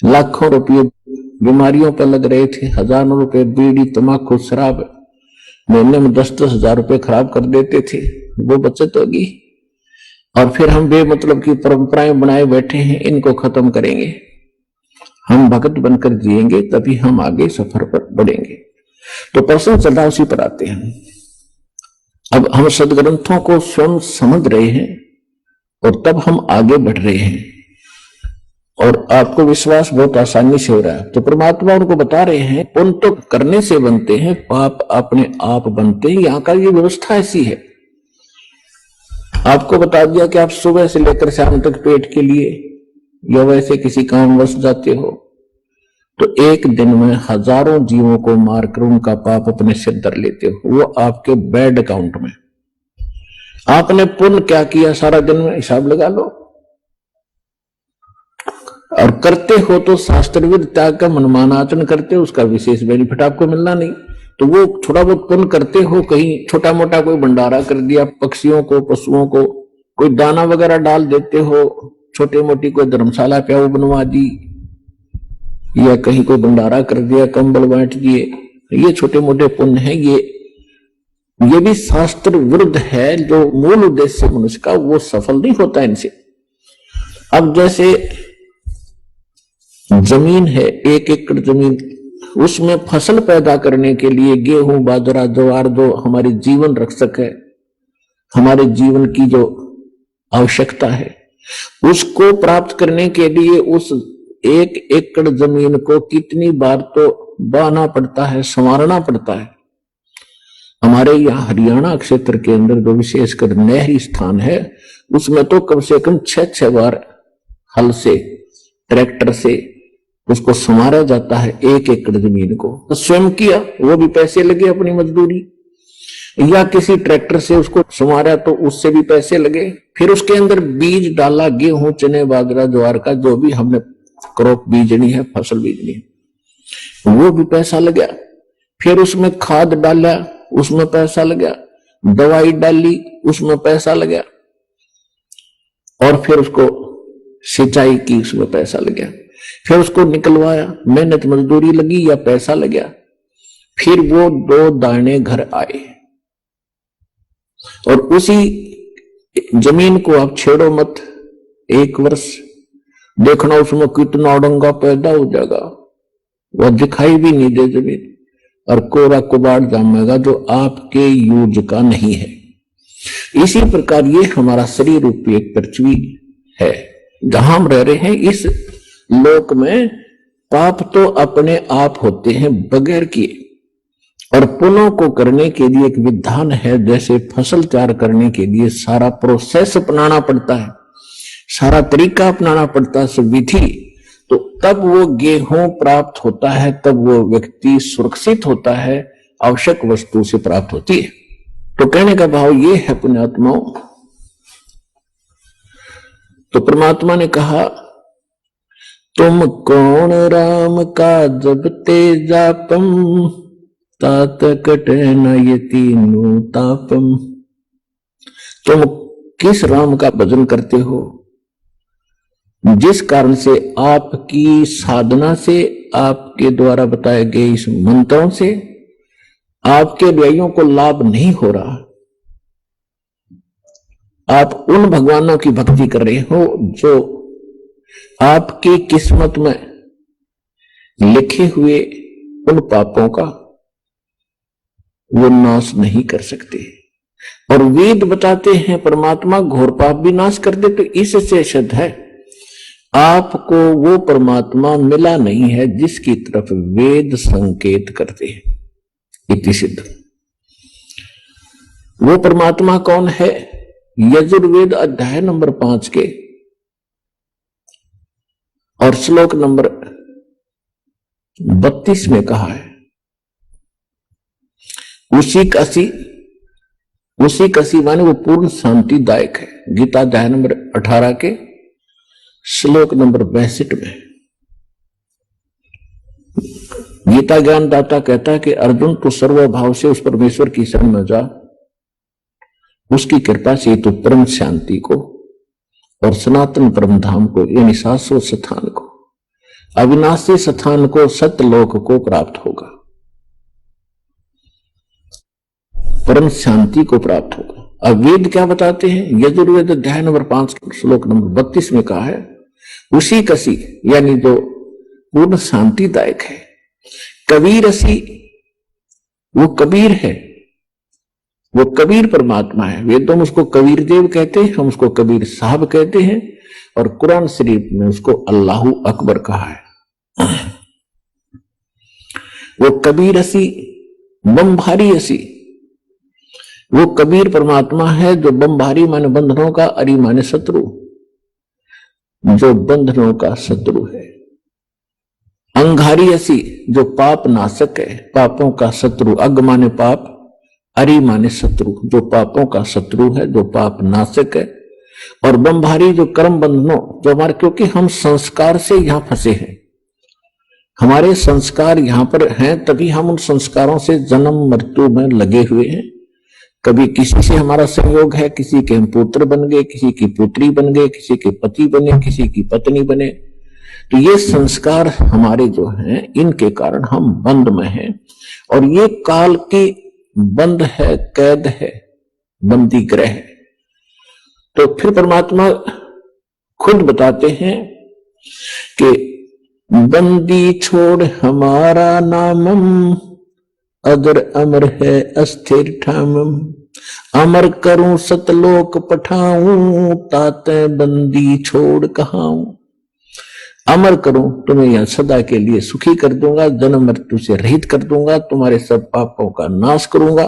Speaker 2: लाखों रुपये बीमारियों पर लग रहे थे, हजारों रुपए बीड़ी तंबाकू शराब, महीने में 10-10 हजार रुपए खराब कर देते थे, वो बचत होगी। और फिर हम बेमतलब की परंपराएं बनाए बैठे हैं, इनको खत्म करेंगे। हम भगत बनकर जिएंगे तभी हम आगे सफर पर बढ़ेंगे। तो प्रश्न सदा उसी पर आते हैं। अब हम सदग्रंथों को स्वयं समझ रहे हैं और तब हम आगे बढ़ रहे हैं, और आपको विश्वास बहुत आसानी से हो रहा है। तो परमात्मा उनको बता रहे हैं पुण्य तो करने से बनते हैं, पाप अपने आप बनते हैं। यहां का ये व्यवस्था ऐसी है। आपको बता दिया कि आप सुबह से लेकर शाम तक पेट के लिए या वैसे किसी काम वश जाते हो, तो एक दिन में हजारों जीवों को मारकर उनका पाप अपने सिर धर लेते हो, वो आपके बैंक अकाउंट में। आपने पुण्य क्या किया सारा दिन में हिसाब लगा लो, और करते हो तो शास्त्रविद त्याग का मनमाना आचरण करते हो, उसका विशेष बेनिफिट आपको मिलना नहीं। तो वो थोड़ा बहुत पुण्य करते हो, कहीं छोटा मोटा कोई भंडारा कर दिया, पक्षियों को पशुओं को कोई दाना वगैरह डाल देते हो, छोटी मोटी कोई धर्मशाला प्याऊ बनवा दी, या कहीं कोई भंडारा कर दिया, कंबल बांट दिए, ये छोटे मोटे पुण्य है। ये भी शास्त्र विरुद्ध है। जो मूल उद्देश्य मनुष्य का वो सफल नहीं होता इनसे। अब जैसे जमीन है, 1 एकड़ जमीन, उसमें फसल पैदा करने के लिए गेहूं बाजरा ज्वार जो हमारे जीवन रक्षक है, हमारे जीवन की जो आवश्यकता है, उसको प्राप्त करने के लिए उस 1 एकड़ जमीन को कितनी बार तो बाना पड़ता है, संवारना पड़ता है। हमारे यहाँ हरियाणा क्षेत्र के अंदर जो विशेषकर नहरी स्थान है, उसमें तो कम से कम 6-6 बार हल से ट्रैक्टर से उसको संवारा जाता है 1 एकड़ जमीन को। तो स्वयं किया, वो भी पैसे लगे अपनी मजदूरी, या किसी ट्रैक्टर से उसको संवारा तो उससे भी पैसे लगे। फिर उसके अंदर बीज डाला, गेहूं चने बाजरा ज्वार का जो भी हमने क्रॉप बीजनी है, फसल बीजनी है, वो भी पैसा लगा। फिर उसमें खाद डाला, उसमें पैसा लगा, दवाई डाली, उसमें पैसा लगा, और फिर उसको सिंचाई की, उसमें पैसा लगा। फिर उसको निकलवाया, मेहनत मजदूरी लगी या पैसा लगा। फिर वो 2 दाने घर आए, और उसी जमीन को आप छेड़ो मत, 1 वर्ष देखना उसमें कितना अड़ंगा पैदा हो जाएगा, वह दिखाई भी नहीं दे जमीन, और कोरा कुबाड़ जामेगा जो आपके यूज का नहीं है। इसी प्रकार ये हमारा शरीर रूपी एक पृथ्वी है जहां हम रह रहे हैं। इस लोक में पाप तो अपने आप होते हैं बगैर किए, और पुण्यों को करने के लिए एक विधान है। जैसे फसल तैयार करने के लिए सारा प्रोसेस अपनाना पड़ता है, सारा तरीका अपनाना पड़ता है, सब विधि, तो तब वो गेहूं प्राप्त होता है, तब वो व्यक्ति सुरक्षित होता है, आवश्यक वस्तु से प्राप्त होती है। तो कहने का भाव ये है पुण्यात्माओं, तो परमात्मा ने कहा तुम कौन राम का जपते जापम, तात कटे न ये तीनों तापम। तुम किस राम का भजन करते हो जिस कारण से आपकी साधना से, आपके द्वारा बताए गए इस मंत्रों से आपके व्ययों को लाभ नहीं हो रहा। आप उन भगवानों की भक्ति कर रहे हो जो आपकी किस्मत में लिखे हुए उन पापों का वो नाश नहीं कर सकते। और वेद बताते हैं परमात्मा घोर पाप भी नाश कर दे। तो इससे सिद्ध है आपको वो परमात्मा मिला नहीं है जिसकी तरफ वेद संकेत करते हैं। इति सिद्ध। वो परमात्मा कौन है? यजुर्वेद अध्याय नंबर 5 के और श्लोक नंबर 32 में कहा है, उसी कसी माने वो पूर्ण शांतिदायक है। गीता अध्याय नंबर 18 के श्लोक नंबर 62 में गीता ज्ञानदाता कहता है कि अर्जुन तो सर्वभाव से उस परमेश्वर की शरण में जा, उसकी कृपा से तो परम शांति को और सनातन परम धाम को यानी शाश्वत स्थान को, अविनाशी स्थान को, सत्यलोक को प्राप्त होगा, परम शांति को प्राप्त होगा। अब वेद क्या बताते हैं? यजुर्वेद अध्याय नंबर 5 श्लोक नंबर 32 में कहा है, उसी कसी यानी जो पूर्ण शांतिदायक है। कबीर असी, वो कबीर है, वो कबीर परमात्मा है। वेदों में उसको कबीर देव कहते हैं, हम उसको कबीर साहब कहते हैं, और कुरान शरीफ में उसको अल्लाह अकबर कहा है। वो कबीर असी, बमभारी असी, वो कबीर परमात्मा है जो बमभारी माने बंधनों का, अरी माने शत्रु, जो बंधनों का शत्रु है। अंगारी असी, जो पाप नाशक है, पापों का शत्रु। अग माने पाप, अरि माने शत्रु, जो पापों का शत्रु है, जो पाप नाशक है। और बमभारी जो कर्म बंधनों, जो हमारे, क्योंकि हम संस्कार से यहां फंसे हैं, हमारे संस्कार यहां पर हैं, तभी हम उन संस्कारों से जन्म मृत्यु में लगे हुए हैं। कभी किसी से हमारा संयोग है, किसी के हम पुत्र बन गए, किसी की पुत्री बन गए, किसी के पति बने, किसी की पत्नी बने। तो ये संस्कार हमारे जो हैं, इनके कारण हम बंद में हैं, और ये काल की बंद है, कैद है, बंदी ग्रह है। तो फिर परमात्मा खुद बताते हैं कि बंदी छोड़ हमारा नामम, अगर अमर है अस्थिर ठामम। अमर करूं सतलोक पठाऊं, ताते बंदी छोड़ कहाऊं। अमर करूं, तुम्हें यहां सदा के लिए सुखी कर दूंगा, जन्म मृत्यु से रहित कर दूंगा, तुम्हारे सब पापों का नाश करूंगा,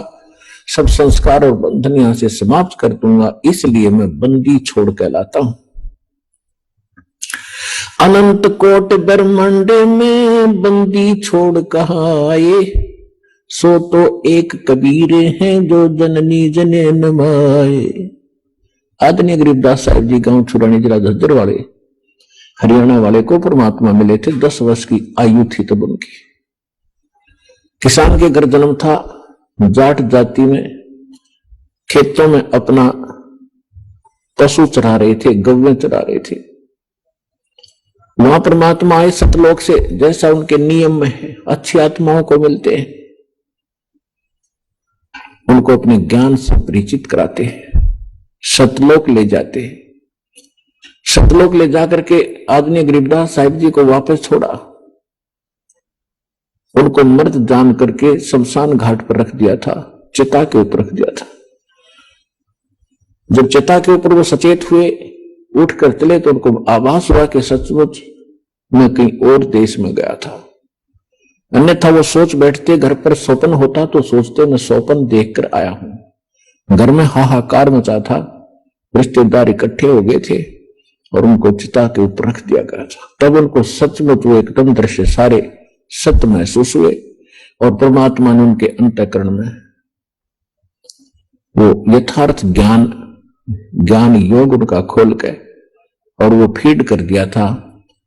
Speaker 2: सब संस्कार और बंधन यहां से समाप्त कर दूंगा, इसलिए मैं बंदी छोड़ कहलाता हूं। अनंत कोट ब्रह्मांड में बंदी छोड़ कहाँ आए, सो तो एक कबीर हैं जो जननी जने नमाए। आदरणीय गरीबदास साहिब जी गांव छुरानी जिला झज्जर वाले, हरियाणा वाले को परमात्मा मिले थे। 10 वर्ष की आयु थी तब उनकी। किसान के घर जन्म था, जाट जाति में, खेतों में अपना पशु चरा रहे थे, गौवें चरा रहे थे। वहां परमात्मा आए सतलोक से, जैसा उनके नियम में है, अच्छी आत्माओं को मिलते हैं, उनको अपने ज्ञान से परिचित कराते हैं, सतलोक ले जाते हैं। सतलोक ले जाकर के आदरणीय गरीबदास साहिब जी को वापस छोड़ा, उनको मृत जान करके शमशान घाट पर रख दिया था, चिता के ऊपर रख दिया था। जब चिता के ऊपर वो सचेत हुए, उठ कर चले, तो उनको आभास हुआ कि सचमुच मैं कहीं और देश में गया था। अन्यथा वो सोच बैठते, घर पर स्वप्न होता तो सोचते मैं स्वप्न देखकर आया हूं। घर में हाहाकार मचा था, रिश्तेदार इकट्ठे हो गए थे और उनको चिता के ऊपर रख दिया गया था। तब उनको सचमुच वो एकदम दृश्य सारे सत्य महसूस हुए, और परमात्मा ने उनके अंतःकरण में वो यथार्थ ज्ञान योग उनका खोल के और वो फीड कर दिया था,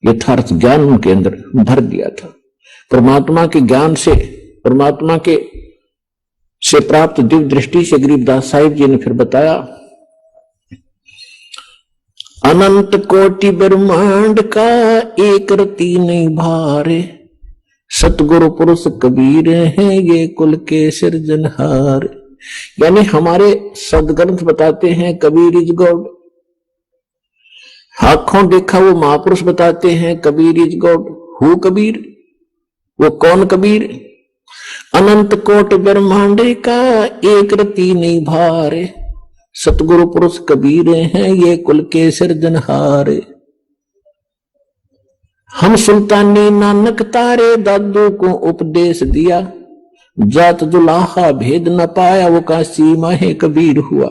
Speaker 2: यथार्थ ज्ञान उनके अंदर भर दिया था। परमात्मा के ज्ञान से, परमात्मा के से प्राप्त दिव्य दृष्टि से गरीबदास साहिब जी ने फिर बताया, अनंत कोटि ब्रह्मांड का एक रति नहीं भारे, सतगुरु पुरुष कबीर हैं ये कुल के सिरजनहार। यानी हमारे सदग्रंथ बताते हैं कबीर इज गॉड, आंखों देखा वो महापुरुष बताते हैं Kabir is God. Who Kabir, वो कौन कबीर? अनंत कोट ब्रह्मांड का एक रति नहीं भारे, सतगुरु पुरुष कबीर हैं ये कुल के सिरजनहार। हम सुल्तानी नानक तारे दादू को उपदेश दिया, जात जुलाहा भेद न पाया वो काशी माहे कबीर हुआ।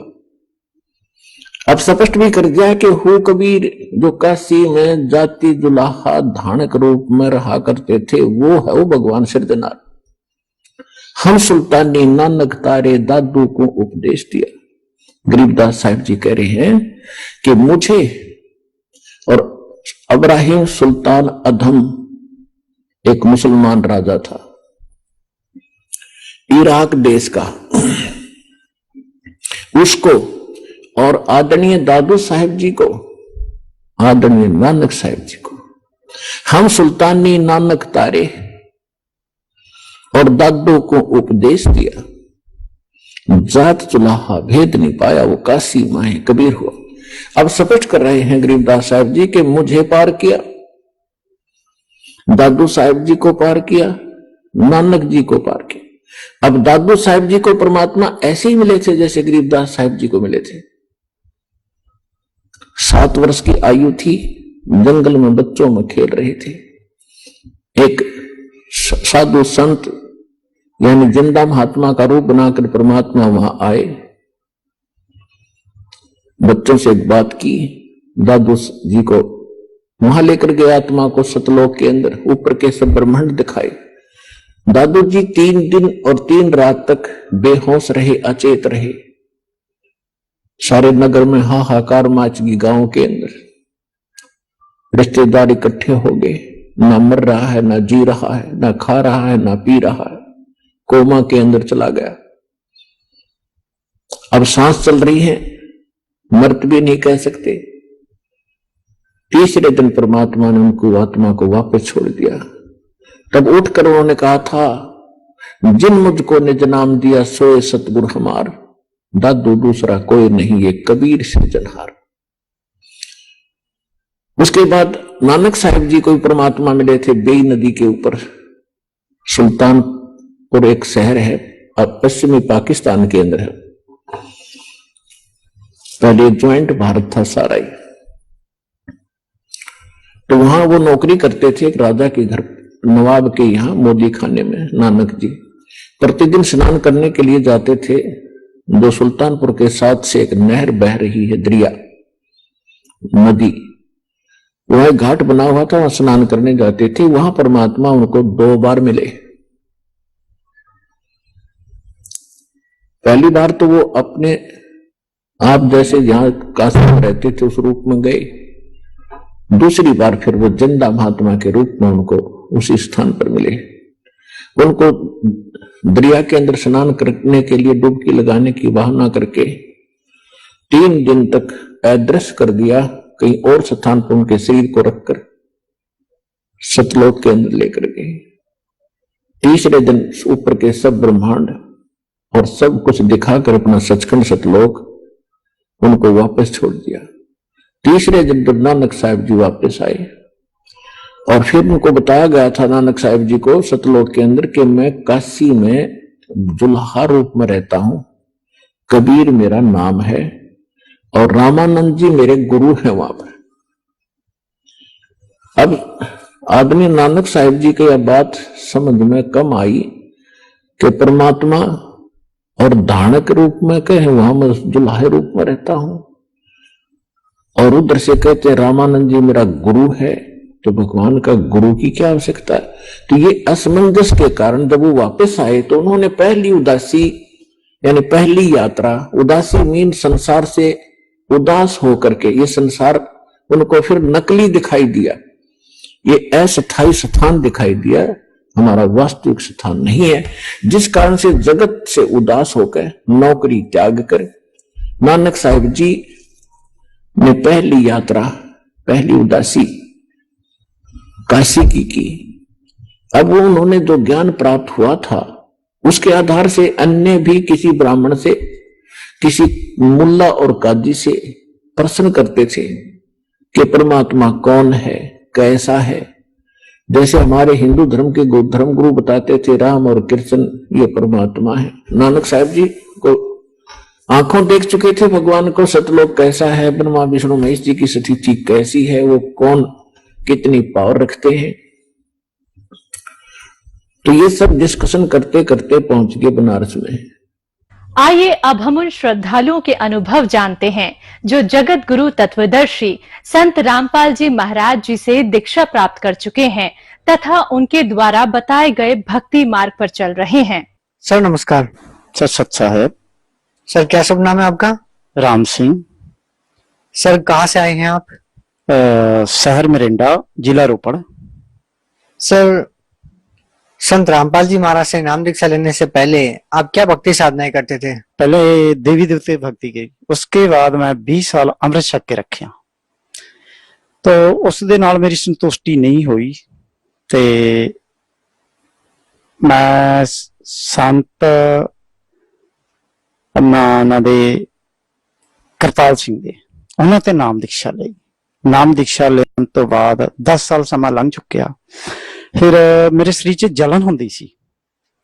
Speaker 2: अब स्पष्ट भी कर दिया कि हु कबीर जो काशी में जाति दुलाहा धानक रूप में रहा करते थे, वो है वो भगवान सिरजनार। हम सुल्तानी नानक तारे दादू को उपदेश दिया। गरीबदास साहिब जी कह रहे हैं कि मुझे और इब्राहिम सुल्तान अधम एक मुसलमान राजा था इराक देश का, उसको और आदरणीय दादू साहिब जी को, आदरणीय नानक साहिब जी को हम सुल्तानी नानक तारे और दादू को उपदेश दिया। जात चुलाहा भेद नहीं पाया, वो काशी माए कबीर हुआ। अब स्पष्ट कर रहे हैं गरीबदास साहिब जी कि मुझे पार किया, दादू साहिब जी को पार किया, नानक जी को पार किया। अब दादू साहिब जी को परमात्मा ऐसे ही मिले थे जैसे गरीबदास साहिब जी को मिले थे। 7 वर्ष की आयु थी, जंगल में बच्चों में खेल रहे थे। एक साधु संत यानी जिंदा महात्मा का रूप बनाकर परमात्मा वहां आए, बच्चों से एक बात की, दादू जी को वहां लेकर गए, आत्मा को सतलोक के अंदर ऊपर के सब ब्रह्मांड दिखाए। दादू जी 3 दिन और 3 रात तक बेहोश रहे, अचेत रहे। सारे नगर में हाहाकार मच गई, गांव के अंदर रिश्तेदार इकट्ठे हो गए। ना मर रहा है, ना जी रहा है, ना खा रहा है, ना पी रहा है, कोमा के अंदर चला गया। अब सांस चल रही है, मृत भी नहीं कह सकते। तीसरे दिन परमात्मा ने उनको आत्मा को वापस छोड़ दिया। तब उठकर उन्होंने कहा था, जिन मुझको निज नाम दिया सोए सतगुरु हमार, दादू दूसरा कोई नहीं ये कबीर सिरजनहार। उसके बाद नानक साहिब जी को परमात्मा मिले थे बेई नदी के ऊपर। सुल्तानपुर एक शहर है, अब पश्चिमी पाकिस्तान के अंदर है। पहले ज्वाइंट भारत था सारा ही। तो वहां वो नौकरी करते थे एक राजा के घर, नवाब के यहाँ मोदी खाने में। नानक जी प्रतिदिन स्नान करने के लिए जाते थे। जो सुल्तानपुर के साथ से एक नहर बह रही है, दरिया नदी, वह एक घाट बना हुआ था, वहां स्नान करने जाते थे। वहां परमात्मा उनको 2 बार मिले। पहली बार तो वो अपने आप जैसे जहां काशी में रहते थे उस रूप में गए। दूसरी बार फिर वो जिंदा महात्मा के रूप में उनको उसी स्थान पर मिले। उनको दरिया के अंदर स्नान करने के लिए डुबकी लगाने की बहाना करके 3 दिन तक अदृश्य कर दिया। कहीं और स्थान पर उनके शरीर को रखकर सतलोक के अंदर लेकर गए। तीसरे दिन ऊपर के सब ब्रह्मांड और सब कुछ दिखाकर अपना सचखंड सतलोक उनको वापस छोड़ दिया। तीसरे दिन जब नानक साहिब जी वापस आए और फिर उनको बताया गया था नानक साहिब जी को सतलोक के अंदर कि मैं काशी में जुल्हा रूप में रहता हूं, कबीर मेरा नाम है और रामानंद जी मेरे गुरु हैं वहां पर। अब आदमी नानक साहिब जी की यह बात समझ में कम आई कि परमात्मा और धानक रूप में कहे वहां मैं जुल्हे रूप में रहता हूं, और उधर से कहते रामानंद जी मेरा गुरु है, तो भगवान का गुरु की क्या आवश्यकता है। तो ये असमंजस के कारण जब वो वापस आए तो उन्होंने पहली उदासी यानी पहली यात्रा, उदासी मीन संसार से उदास होकर के, ये संसार उनको फिर नकली दिखाई दिया, ये अस्थायी स्थान दिखाई दिया, हमारा वास्तविक स्थान नहीं है। जिस कारण से जगत से उदास होकर नौकरी त्याग कर नानक साहिब जी ने पहली यात्रा, पहली उदासी काशी की। अब वो उन्होंने जो ज्ञान प्राप्त हुआ था उसके आधार से अन्य भी किसी ब्राह्मण से, किसी मुल्ला और काजी से प्रश्न करते थे कि परमात्मा कौन है, कैसा है। जैसे हमारे हिंदू धर्म के धर्म गुरु बताते थे राम और कृष्ण ये परमात्मा है। नानक साहिब जी को आंखों देख चुके थे भगवान को, सतलोक कैसा है, ब्रह्मा विष्णु महेश जी की स्थिति कैसी है, वो कौन कितनी पावर रखते हैं। तो ये सब डिस्कशन करते करते पहुंच गए बनारस में।
Speaker 3: आइए अब हम उन श्रद्धालुओं के अनुभव जानते हैं जो जगत गुरु तत्वदर्शी संत रामपाल जी महाराज जी से दीक्षा प्राप्त कर चुके हैं तथा उनके द्वारा बताए गए भक्ति मार्ग पर चल रहे हैं।
Speaker 4: सर नमस्कार।
Speaker 5: सर सत साहब।
Speaker 4: सर क्या शुभ नाम है आपका?
Speaker 5: राम सिंह।
Speaker 4: सर कहाँ से आए हैं आप?
Speaker 5: शहर मिरिंडा, जिला रोपड़।
Speaker 4: सर संत रामपाल जी महाराज से नाम दीक्षा लेने से पहले आप क्या भक्ति साधनाएं करते थे?
Speaker 5: पहले देवी देवते भक्ति की, उसके बाद मैं 20 साल अमृत छक के रखिया, तो उस दे नाल मेरी संतुष्टि नहीं हुई ते मैं संत ना दे करताल सिंह दे उन्होंने ते नाम दीक्षा ली। नाम दीक्षा लेने तो बाद 10 साल समा लंघ चुकिया। फिर मेरे शरीर च जलन हुंदी सी,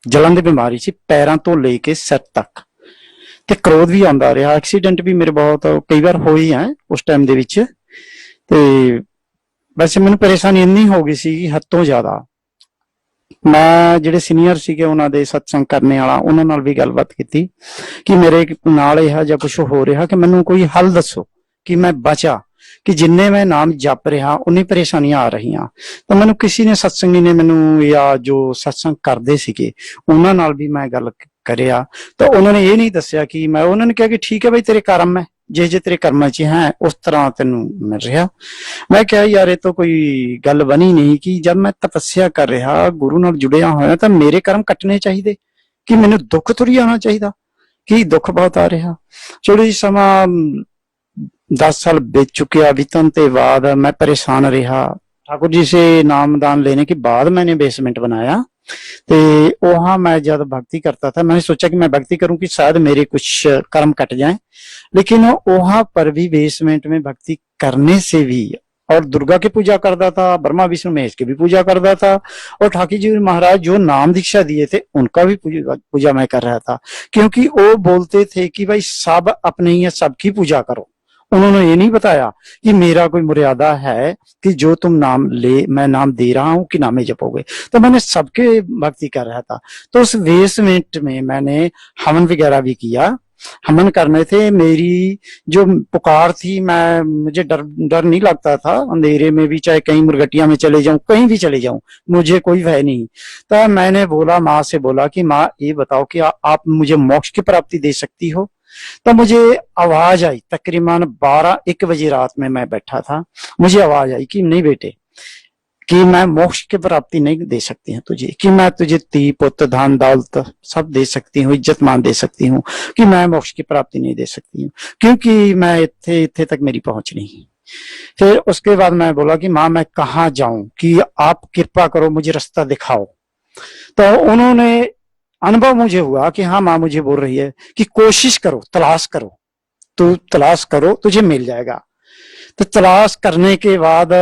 Speaker 5: जलन दी बीमारी सी पैरां तो लेके सिर तक, ते क्रोध भी आंदा रहा। एक्सीडेंट भी मेरे बहुत कई बार होई है उस टाइम दे विच, ते वैसे मैनूं परेशानी इन्नी हो गई सी हद ज्यादा। मैं जिहड़े सीनियर सीगे उन्हां दे सत्संग करने वाला उन्हां नाल भी गलबात कीती कि मेरे नाल इहा जिहा कुछ हो रहा कि मैनूं कोई हल दसो कि मैं बचा, कि जिन्ने मैं नाम जप रहा उन्नी परेशानियां आ रही। तो मैनूं किसी ने सत्संगी ने मैनूं या जो सत्संग करदे सीगे उन्हां नाल भी मैं गल करिया, तो उन्होंने ये नहीं दसिया कि मैं, उन्होंने कहा कि ठीक है भाई तेरे कर्म है, जे तेरे कर्म च है उस तरह तेनू मिल रहा। मैं क्या यार ये तो कोई गल बनी नहीं कि जब मैं तपस्या कर रहा गुरु नाल जुड़िया होया तो मेरे कर्म कटने चाहिए, कि मैनू दुख थोड़ी आना चाहिए, कि दुख बहुत आ रहा। चलो जी समा 10 साल बीत चुके। बीतन के बाद मैं परेशान रहा। ठाकुर जी से नामदान लेने के बाद मैंने बेसमेंट बनाया, तो वहां मैं जब भक्ति करता था मैंने सोचा कि मैं भक्ति करूं कि शायद मेरे कुछ कर्म कट जाएं, लेकिन वहां पर भी बेसमेंट में भक्ति करने से भी, और दुर्गा की पूजा करता था, ब्रह्मा विष्णु महेश की भी पूजा करता था, और ठाकुर जी महाराज जो नाम दीक्षा दिए थे उनका भी पूजा मैं कर रहा था, क्योंकि वो बोलते थे कि भाई सब अपने ही है, सबकी पूजा करो। उन्होंने ये नहीं बताया कि मेरा कोई मर्यादा है कि जो तुम नाम ले, मैं नाम दे रहा हूं कि नामे जपोगे। तो मैंने सबके भक्ति कर रहा था। तो उस बेसमेंट में मैंने हवन वगैरह भी किया। हवन करने थे, मेरी जो पुकार थी, मैं, मुझे डर नहीं लगता था अंधेरे में भी, चाहे कहीं मुरगटिया में चले जाऊं, कहीं भी चले जाऊं, मुझे कोई भय नहीं। तो मैंने बोला, माँ से बोला कि माँ ये बताओ कि आप मुझे मोक्ष की प्राप्ति दे सकती हो? तो मुझे आवाज आई, तकरीबन 12-1 बजे रात में मैं बैठा था, मुझे आवाज आई कि नहीं बेटे, कि मैं मोक्ष की प्राप्ति नहीं दे सकती हूँ तुझे, कि मैं तुझे ती पुत्र धन दौलत सब दे सकती हूँ, इज्जत मान दे सकती हूँ, कि मैं मोक्ष की प्राप्ति नहीं दे सकती हूँ, क्योंकि मैं इत्थे तक मेरी पहुंच नहीं। फिर उसके बाद मैं बोला कि माँ मैं कहाँ जाऊं, कि आप कृपा करो मुझे रास्ता दिखाओ। तो उन्होंने, अनुभव मुझे हुआ कि हाँ माँ मुझे बोल रही है कि कोशिश करो, तलाश करो, तू तलाश करो तुझे मिल जाएगा। तो तलाश करने के बाद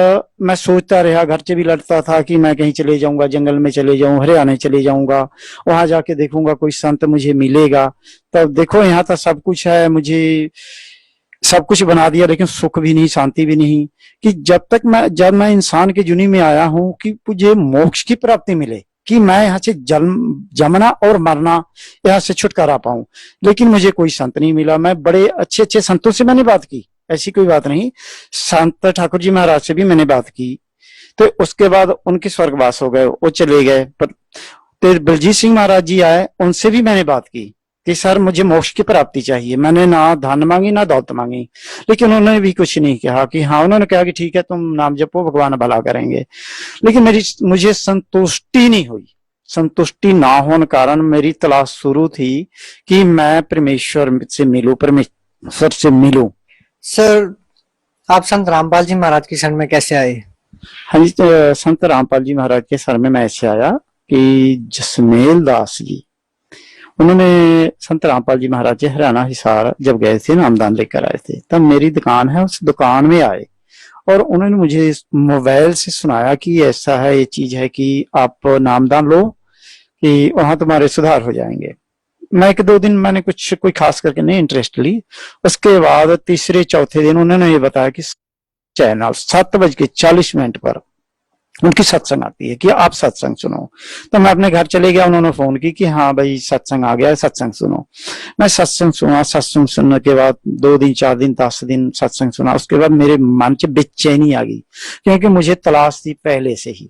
Speaker 5: मैं सोचता रहा, घर से भी लड़ता था कि मैं कहीं चले जाऊंगा, जंगल में चले जाऊं, हरियाणा चले जाऊंगा, वहां जाके देखूंगा कोई संत मुझे मिलेगा। तब देखो यहाँ तो सब कुछ है, मुझे सब कुछ बना दिया, लेकिन सुख भी नहीं, शांति भी नहीं, कि जब मैं इंसान के जुनी में आया हूं कि मुझे मोक्ष की प्राप्ति मिले, कि मैं यहाँ से जमना और मरना, यहाँ से छुटकारा पाऊं, लेकिन मुझे कोई संत नहीं मिला। मैं बड़े अच्छे अच्छे संतों से मैंने बात की, ऐसी कोई बात नहीं, संत ठाकुर जी महाराज से भी मैंने बात की। तो उसके बाद उनके स्वर्गवास हो गए, वो चले गए। पर बलजीत सिंह महाराज जी आए, उनसे भी मैंने बात की कि सर मुझे मोक्ष की प्राप्ति चाहिए। मैंने ना धन मांगी ना दौलत मांगी, लेकिन उन्होंने भी कुछ नहीं कहा, कि हाँ, उन्होंने कहा कि ठीक है तुम नाम जपो, भगवान भला करेंगे। लेकिन मुझे संतुष्टि नहीं हुई। संतुष्टि ना होने कारण मेरी तलाश शुरू थी कि मैं परमेश्वर से मिलूं, परमेश्वर से मिलूं।
Speaker 4: सर आप संत रामपाल जी महाराज के शरण में कैसे आए?
Speaker 5: हाँ जी, संत रामपाल जी महाराज के शरण में मैं ऐसे आया कि जसमेल दास जी, उन्होंने संत रामपाल जी महाराज जी हरियाणा हिसार जब गए थे, नामदान लेकर आए थे, तब मेरी दुकान है, उस दुकान में आए और उन्होंने मुझे मोबाइल से सुनाया कि ऐसा है, ये चीज है कि आप नामदान लो, कि वहां तुम्हारे सुधार हो जाएंगे। मैं 1-2 दिन मैंने कोई खास करके नहीं इंटरेस्ट ली। उसके बाद तीसरे चौथे दिन उन्होंने ये बताया कि चैनल 7:40 पर उनकी सत्संग आती है कि आप सत्संग सुनो। तो मैं अपने घर चले गया, उन्होंने फोन की कि हाँ भाई सत्संग आ गया है, सत्संग सुनो। मैं सत्संग सुना, सत्संग सुनने के बाद 2 दिन 4 दिन 10 दिन सत्संग सुना। उसके बाद मेरे मन च बेचैनी आ गई, क्योंकि मुझे तलाश थी पहले से ही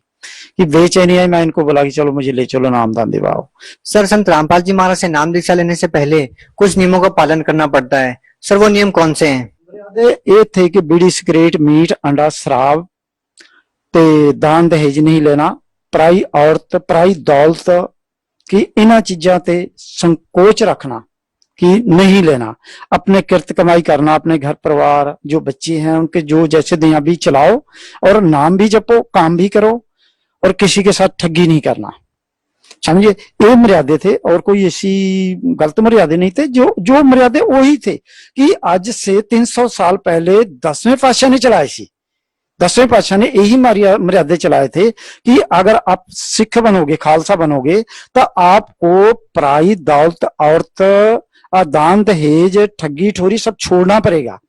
Speaker 5: कि बेचैनी आई। मैं इनको बोला कि चलो मुझे ले चलो, नामदान दिवाओ।
Speaker 4: सर, संत रामपाल जी महाराज से नाम दीक्षा लेने से पहले कुछ नियमों का पालन करना पड़ता है। सर, वो नियम कौन से हैं?
Speaker 5: ये थे कि बीड़ी सिगरेट मीट अंडा शराब ते दान दहेज नहीं लेना, पराई औरत पराई दौलत की इन्हां चीजां ते संकोच रखना कि नहीं लेना, अपने किरत कमाई करना, अपने घर परिवार जो बच्चे हैं उनके जो जैसे दिया भी चलाओ और नाम भी जपो, काम भी करो और किसी के साथ ठगी नहीं करना। समझे, ये मर्यादे थे और कोई ऐसी गलत मर्यादे नहीं थे। जो जो मर्यादे वही थे कि आज से 300 साल पहले 10वें पातशाह ने चलाए सी। 10वें पातशाह ने यही मर्यादे चलाए थे कि अगर आप सिख बनोगे, खालसा बनोगे, तो आपको पराई दौलत, औरत, दान दहेज, ठगी ठोरी सब छोड़ना पड़ेगा,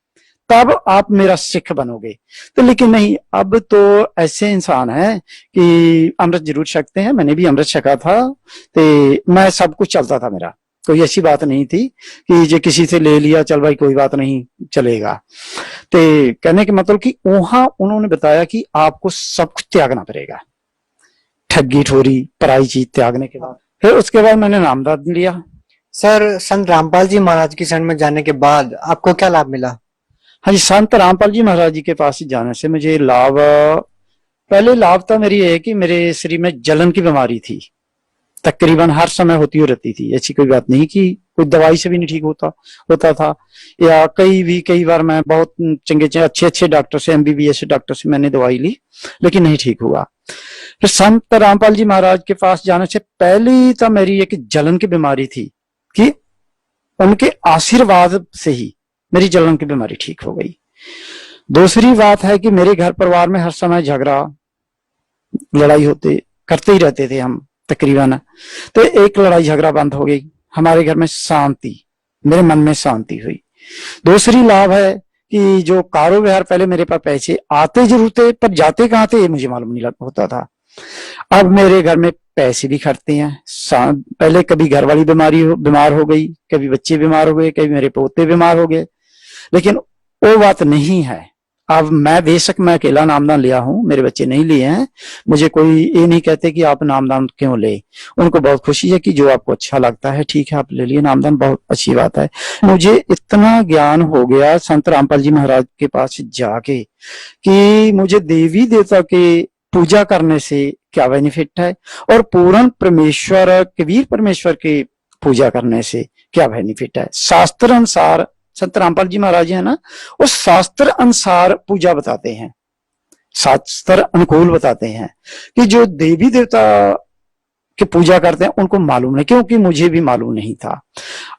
Speaker 5: तब आप मेरा सिख बनोगे। तो लेकिन नहीं, अब तो ऐसे इंसान हैं कि अमृत जरूर छकते हैं। मैंने भी अमृत छका था, तो मैं सब कुछ चलता था मेरा, कोई ऐसी बात नहीं थी कि जो किसी से ले लिया चल भाई कोई बात नहीं चलेगा। तो कहने का मतलब कि वहां उन्होंने बताया कि आपको सब कुछ त्यागना पड़ेगा, ठगी ठोरी पराई चीज त्यागने के बाद। फिर उसके बाद मैंने नामदान लिया।
Speaker 4: सर, संत रामपाल जी महाराज की शरण में जाने के बाद आपको क्या लाभ मिला?
Speaker 5: हाँ जी, संत रामपाल जी महाराज जी के पास जाने से मुझे लाभ, पहले लाभ था मेरी है कि मेरे शरीर में जलन की बीमारी थी, तकरीबन हर समय होती हो रहती थी। ऐसी कोई बात नहीं कि कोई दवाई से भी नहीं ठीक होता था, या कई बार मैं बहुत चंगे अच्छे डॉक्टर से, MBBS डॉक्टर से मैंने दवाई ली, लेकिन नहीं ठीक हुआ। फिर संत रामपाल जी महाराज के पास जाने से पहले तो मेरी एक जलन की बीमारी थी कि उनके आशीर्वाद से ही मेरी जलन की बीमारी ठीक हो गई। दूसरी बात है कि मेरे घर परिवार में हर समय झगड़ा लड़ाई करते ही रहते थे हम तकरीबन। तो एक लड़ाई झगड़ा बंद हो गई, हमारे घर में शांति, मेरे मन में शांति हुई। दूसरी लाभ है कि जो कारोबार, पहले मेरे पास पैसे आते जरूर थे पर जाते कहाँ थे ये मुझे मालूम नहीं होता था। अब मेरे घर में पैसे भी खर्चते हैं। पहले कभी घर वाली बीमार हो गई, कभी बच्चे बीमार हो गए, कभी मेरे पोते बीमार हो गए, लेकिन वो बात नहीं है। अब मैं बेशक मैं अकेला नामदान लिया हूं, मेरे बच्चे नहीं लिए हैं, मुझे कोई ये नहीं कहते कि आप नामदान क्यों ले। उनको बहुत खुशी है कि जो आपको अच्छा लगता है ठीक है आप ले लिए नामदान, बहुत अच्छी बात है। मुझे इतना ज्ञान हो गया संत रामपाल जी महाराज के पास जाके कि मुझे देवी देवता के पूजा करने से क्या बेनिफिट है और पूर्ण परमेश्वर, कबीर परमेश्वर की पूजा करने से क्या बेनिफिट है। शास्त्र अनुसार संत रामपाल जी महाराज है ना, वो शास्त्र अनुसार पूजा बताते हैं, शास्त्र अनुकूल बताते हैं कि जो देवी देवता की पूजा करते हैं उनको मालूम नहीं, क्योंकि मुझे भी मालूम नहीं था।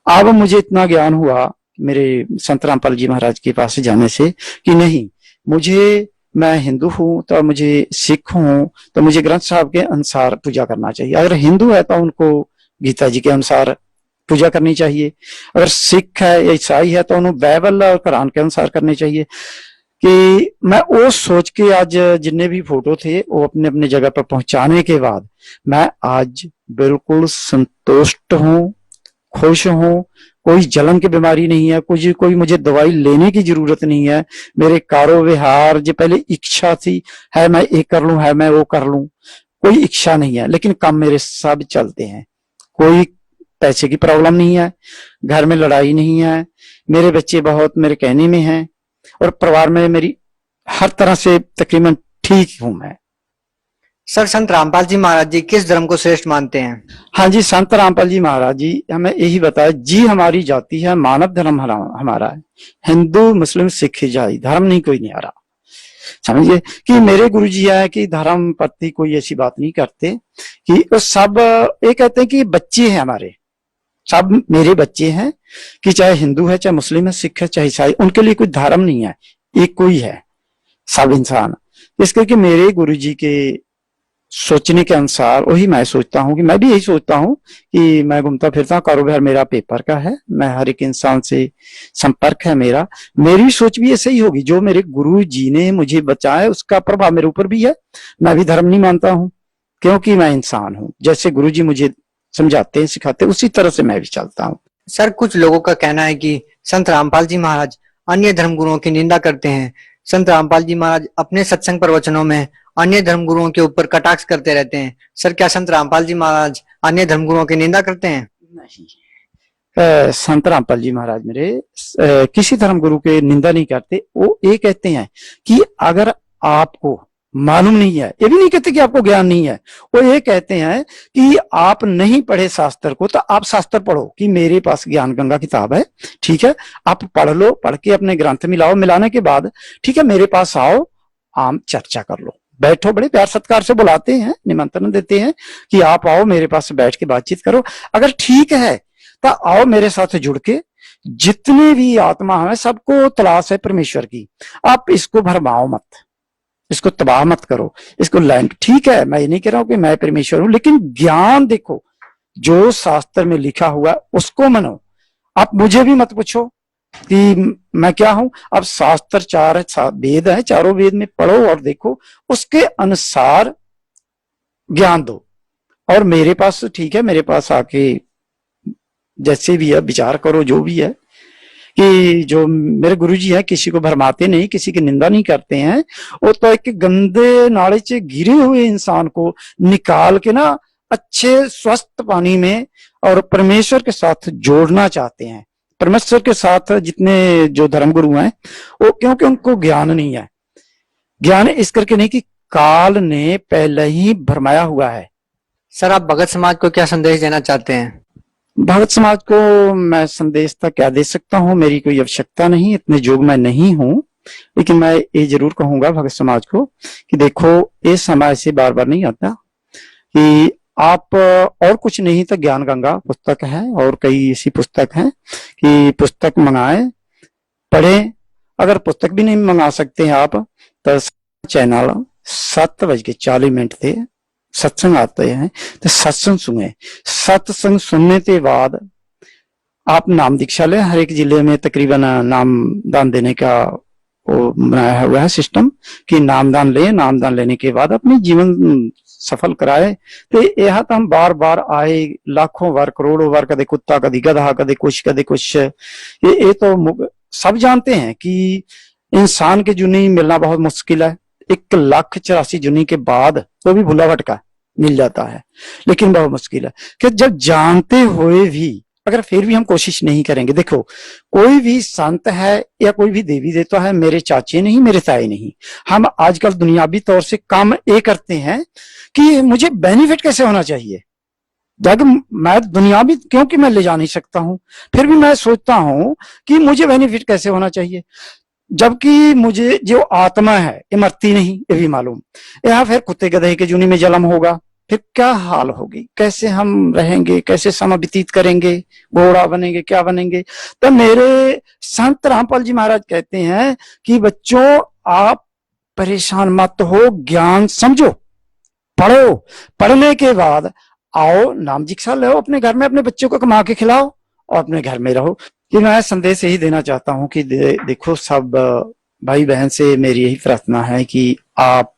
Speaker 5: अब मुझे इतना ज्ञान हुआ मेरे संत रामपाल जी महाराज के पास जाने से कि नहीं, मैं हिंदू हूं तो मुझे, सिख हूं तो मुझे ग्रंथ साहब के अनुसार पूजा करना चाहिए। अगर हिंदू है तो उनको गीता जी के अनुसार पूजा करनी चाहिए, अगर सिख है या ईसाई है तो उन्हें बाइबल और कुरान के अनुसार करनी चाहिए। कि मैं वो सोच के आज जितने भी फोटो थे वो अपने अपने जगह पर पहुंचाने के बाद मैं आज बिल्कुल संतुष्ट हूं, खुश हूं। कोई जलन की बीमारी नहीं है, कोई मुझे दवाई लेने की जरूरत नहीं है। मेरे कारोबार जो पहले इच्छा थी है मैं ये कर लूं, है मैं वो कर लूं, कोई इच्छा नहीं है, लेकिन काम मेरे सब चलते हैं। कोई पैसे की प्रॉब्लम नहीं है, घर में लड़ाई नहीं है, मेरे बच्चे बहुत मेरे कहने में हैं और परिवार में मेरी हर तरह से तकरीबन ठीक हूं मैं।
Speaker 4: सर, संत रामपाल जी महाराज जी किस धर्म को श्रेष्ठ मानते हैं?
Speaker 5: हाँ जी, संत रामपाल जी महाराज जी हमें यही बताया जी, हमारी जाति है, मानव धर्म हमारा है, हिंदू मुस्लिम सिख ईसाई धर्म नहीं कोई नहीं आ रहा। समझिए कि मेरे गुरु जी है कि धर्म प्रति कोई ऐसी बात नहीं करते कि वो सब ये कहते हैं कि बच्चे हैं हमारे, सब मेरे बच्चे हैं कि चाहे हिंदू है, चाहे मुस्लिम है, सिख है, चाहे ईसाई, उनके लिए कोई धर्म नहीं है, एक कोई है, सब इंसान। इस करके मेरे गुरु जी के सोचने के अनुसार वही मैं सोचता हूँ कि मैं भी यही सोचता हूँ कि मैं घूमता फिरता कारोबार मेरा पेपर का है, मैं हर एक इंसान से संपर्क है मेरा, मेरी सोच भी ऐसे ही होगी। जो मेरे गुरु जी ने मुझे बचाया उसका प्रभाव मेरे ऊपर भी है। मैं भी धर्म नहीं मानता हूँ क्योंकि मैं इंसान हूँ, जैसे गुरु जी मुझे समझाते हैं सिखाते हैं उसी तरह से मैं भी चलता हूँ।
Speaker 4: सर, कुछ लोगों का कहना है कि संत रामपाल जी महाराज अन्य धर्म गुरुओं की निंदा करते हैं। संत रामपाल जी महाराज अपने सत्संग प्रवचनों में अन्य धर्म गुरुओं के ऊपर कटाक्ष करते रहते हैं। सर, क्या संत रामपाल जी महाराज अन्य धर्म गुरुओं की निंदा करते हैं?
Speaker 5: नहीं, संत रामपाल जी महाराज मेरे किसी धर्म गुरु के निंदा नहीं करते। वो ये कहते हैं कि अगर आपको मालूम नहीं है, ये भी नहीं कहते कि आपको ज्ञान नहीं है, वो ये कहते हैं कि आप नहीं पढ़े शास्त्र को तो आप शास्त्र पढ़ो, कि मेरे पास ज्ञान गंगा किताब है, ठीक है, आप पढ़ लो, पढ़ के अपने ग्रंथ मिलाओ, मिलाने के बाद ठीक है मेरे पास आओ, आम चर्चा कर लो, बैठो। बड़े प्यार सत्कार से बुलाते हैं, निमंत्रण देते हैं कि आप आओ मेरे पास बैठ के बातचीत करो, अगर ठीक है तो आओ मेरे साथ जुड़ के, जितने भी आत्मा है सबको तलाश है परमेश्वर की, आप इसको भरमाओ मत, इसको तबाह मत करो, इसको लैंड, ठीक है मैं ये नहीं कह रहा हूं कि मैं परमेश्वर हूं, लेकिन ज्ञान देखो जो शास्त्र में लिखा हुआ उसको मानो। आप मुझे भी मत पूछो कि मैं क्या हूं, अब शास्त्र चार वेद है, चारों वेद में पढ़ो और देखो, उसके अनुसार ज्ञान दो। और मेरे पास ठीक है, मेरे पास आके जैसे भी है विचार करो, जो भी है, कि जो मेरे गुरुजी हैं किसी को भरमाते नहीं, किसी की निंदा नहीं करते हैं। वो तो एक गंदे नाले से गिरे हुए इंसान को निकाल के ना अच्छे स्वस्थ पानी में और परमेश्वर के साथ जोड़ना चाहते हैं। परमेश्वर के साथ जितने जो धर्मगुरु हैं वो, क्योंकि उनको ज्ञान नहीं है, ज्ञान इस करके नहीं कि काल ने पहले ही भरमाया हुआ है।
Speaker 4: सर, आप भगत समाज को क्या संदेश देना चाहते हैं?
Speaker 5: भगत समाज को मैं संदेश तक क्या दे सकता हूँ, मेरी कोई आवश्यकता नहीं, इतने जोग मैं नहीं हूँ, लेकिन मैं ये जरूर कहूंगा भगत समाज को कि देखो ये समय से बार बार नहीं आता कि आप और कुछ नहीं तो ज्ञान गंगा पुस्तक है और कई ऐसी पुस्तक हैं कि पुस्तक मंगाए पढ़े। अगर पुस्तक भी नहीं मंगा सकते हैं आप तो चैनल 7:40 थे सत्संग आते हैं तो सत्संग सुने, सत्संग सुनने के बाद आप नाम दीक्षा ले। हर एक जिले में तकरीबन नाम दान देने का वो बनाया हुआ है सिस्टम कि नामदान ले, नामदान लेने के बाद अपने जीवन सफल कराए। तो यह तो हम बार बार आए लाखों बार करोड़ों बार, कदे कुत्ता कदे गधा कदे कुछ ये तो सब जानते हैं कि इंसान के जुनी मिलना बहुत मुश्किल है। 1,84,000 जुनी के बाद तो भी भुला भटका मिल जाता है, लेकिन बहुत मुश्किल है कि जब जानते हुए भी अगर फिर भी हम कोशिश नहीं करेंगे। देखो कोई भी संत है या कोई भी देवी देवता है मेरे चाचे नहीं, मेरे ताए नहीं। हम आजकल दुनियावी तौर से काम ये करते हैं कि मुझे बेनिफिट कैसे होना चाहिए, जब मैं दुनियावी क्योंकि मैं ले जा नहीं सकता हूं, फिर भी मैं सोचता हूं कि मुझे बेनिफिट कैसे होना चाहिए, जबकि मुझे जो आत्मा है ये मरती नहीं, ये भी मालूम। यहाँ फिर कुत्ते गधे के जूनी में जन्म होगा, फिर क्या हाल होगी, कैसे हम रहेंगे, कैसे समय व्यतीत करेंगे, घोड़ा बनेंगे, क्या बनेंगे। तो मेरे संत रामपाल जी महाराज कहते हैं कि बच्चों आप परेशान मत हो, ज्ञान समझो, पढ़ो, पढ़ने के बाद आओ नाम दीक्षा लो, अपने घर में अपने बच्चों को कमा के खिलाओ और अपने घर में रहो। कि मैं संदेश यही देना चाहता हूं कि देखो सब भाई बहन से मेरी यही प्रार्थना है कि आप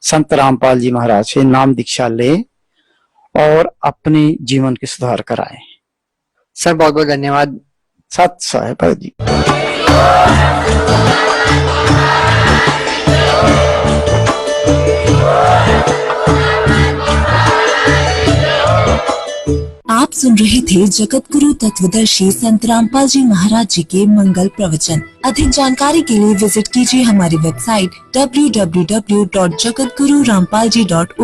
Speaker 5: संत रामपाल जी महाराज से नाम दीक्षा लें और अपने जीवन के सुधार कराएं।
Speaker 4: सर बहुत बहुत धन्यवाद।
Speaker 5: सत साहेब जी।
Speaker 6: आप सुन रहे थे जगत गुरु तत्वदर्शी संत रामपाल जी महाराज जी के मंगल प्रवचन। अधिक जानकारी के लिए विजिट कीजिए हमारी वेबसाइट www.jagatgururampalji.org।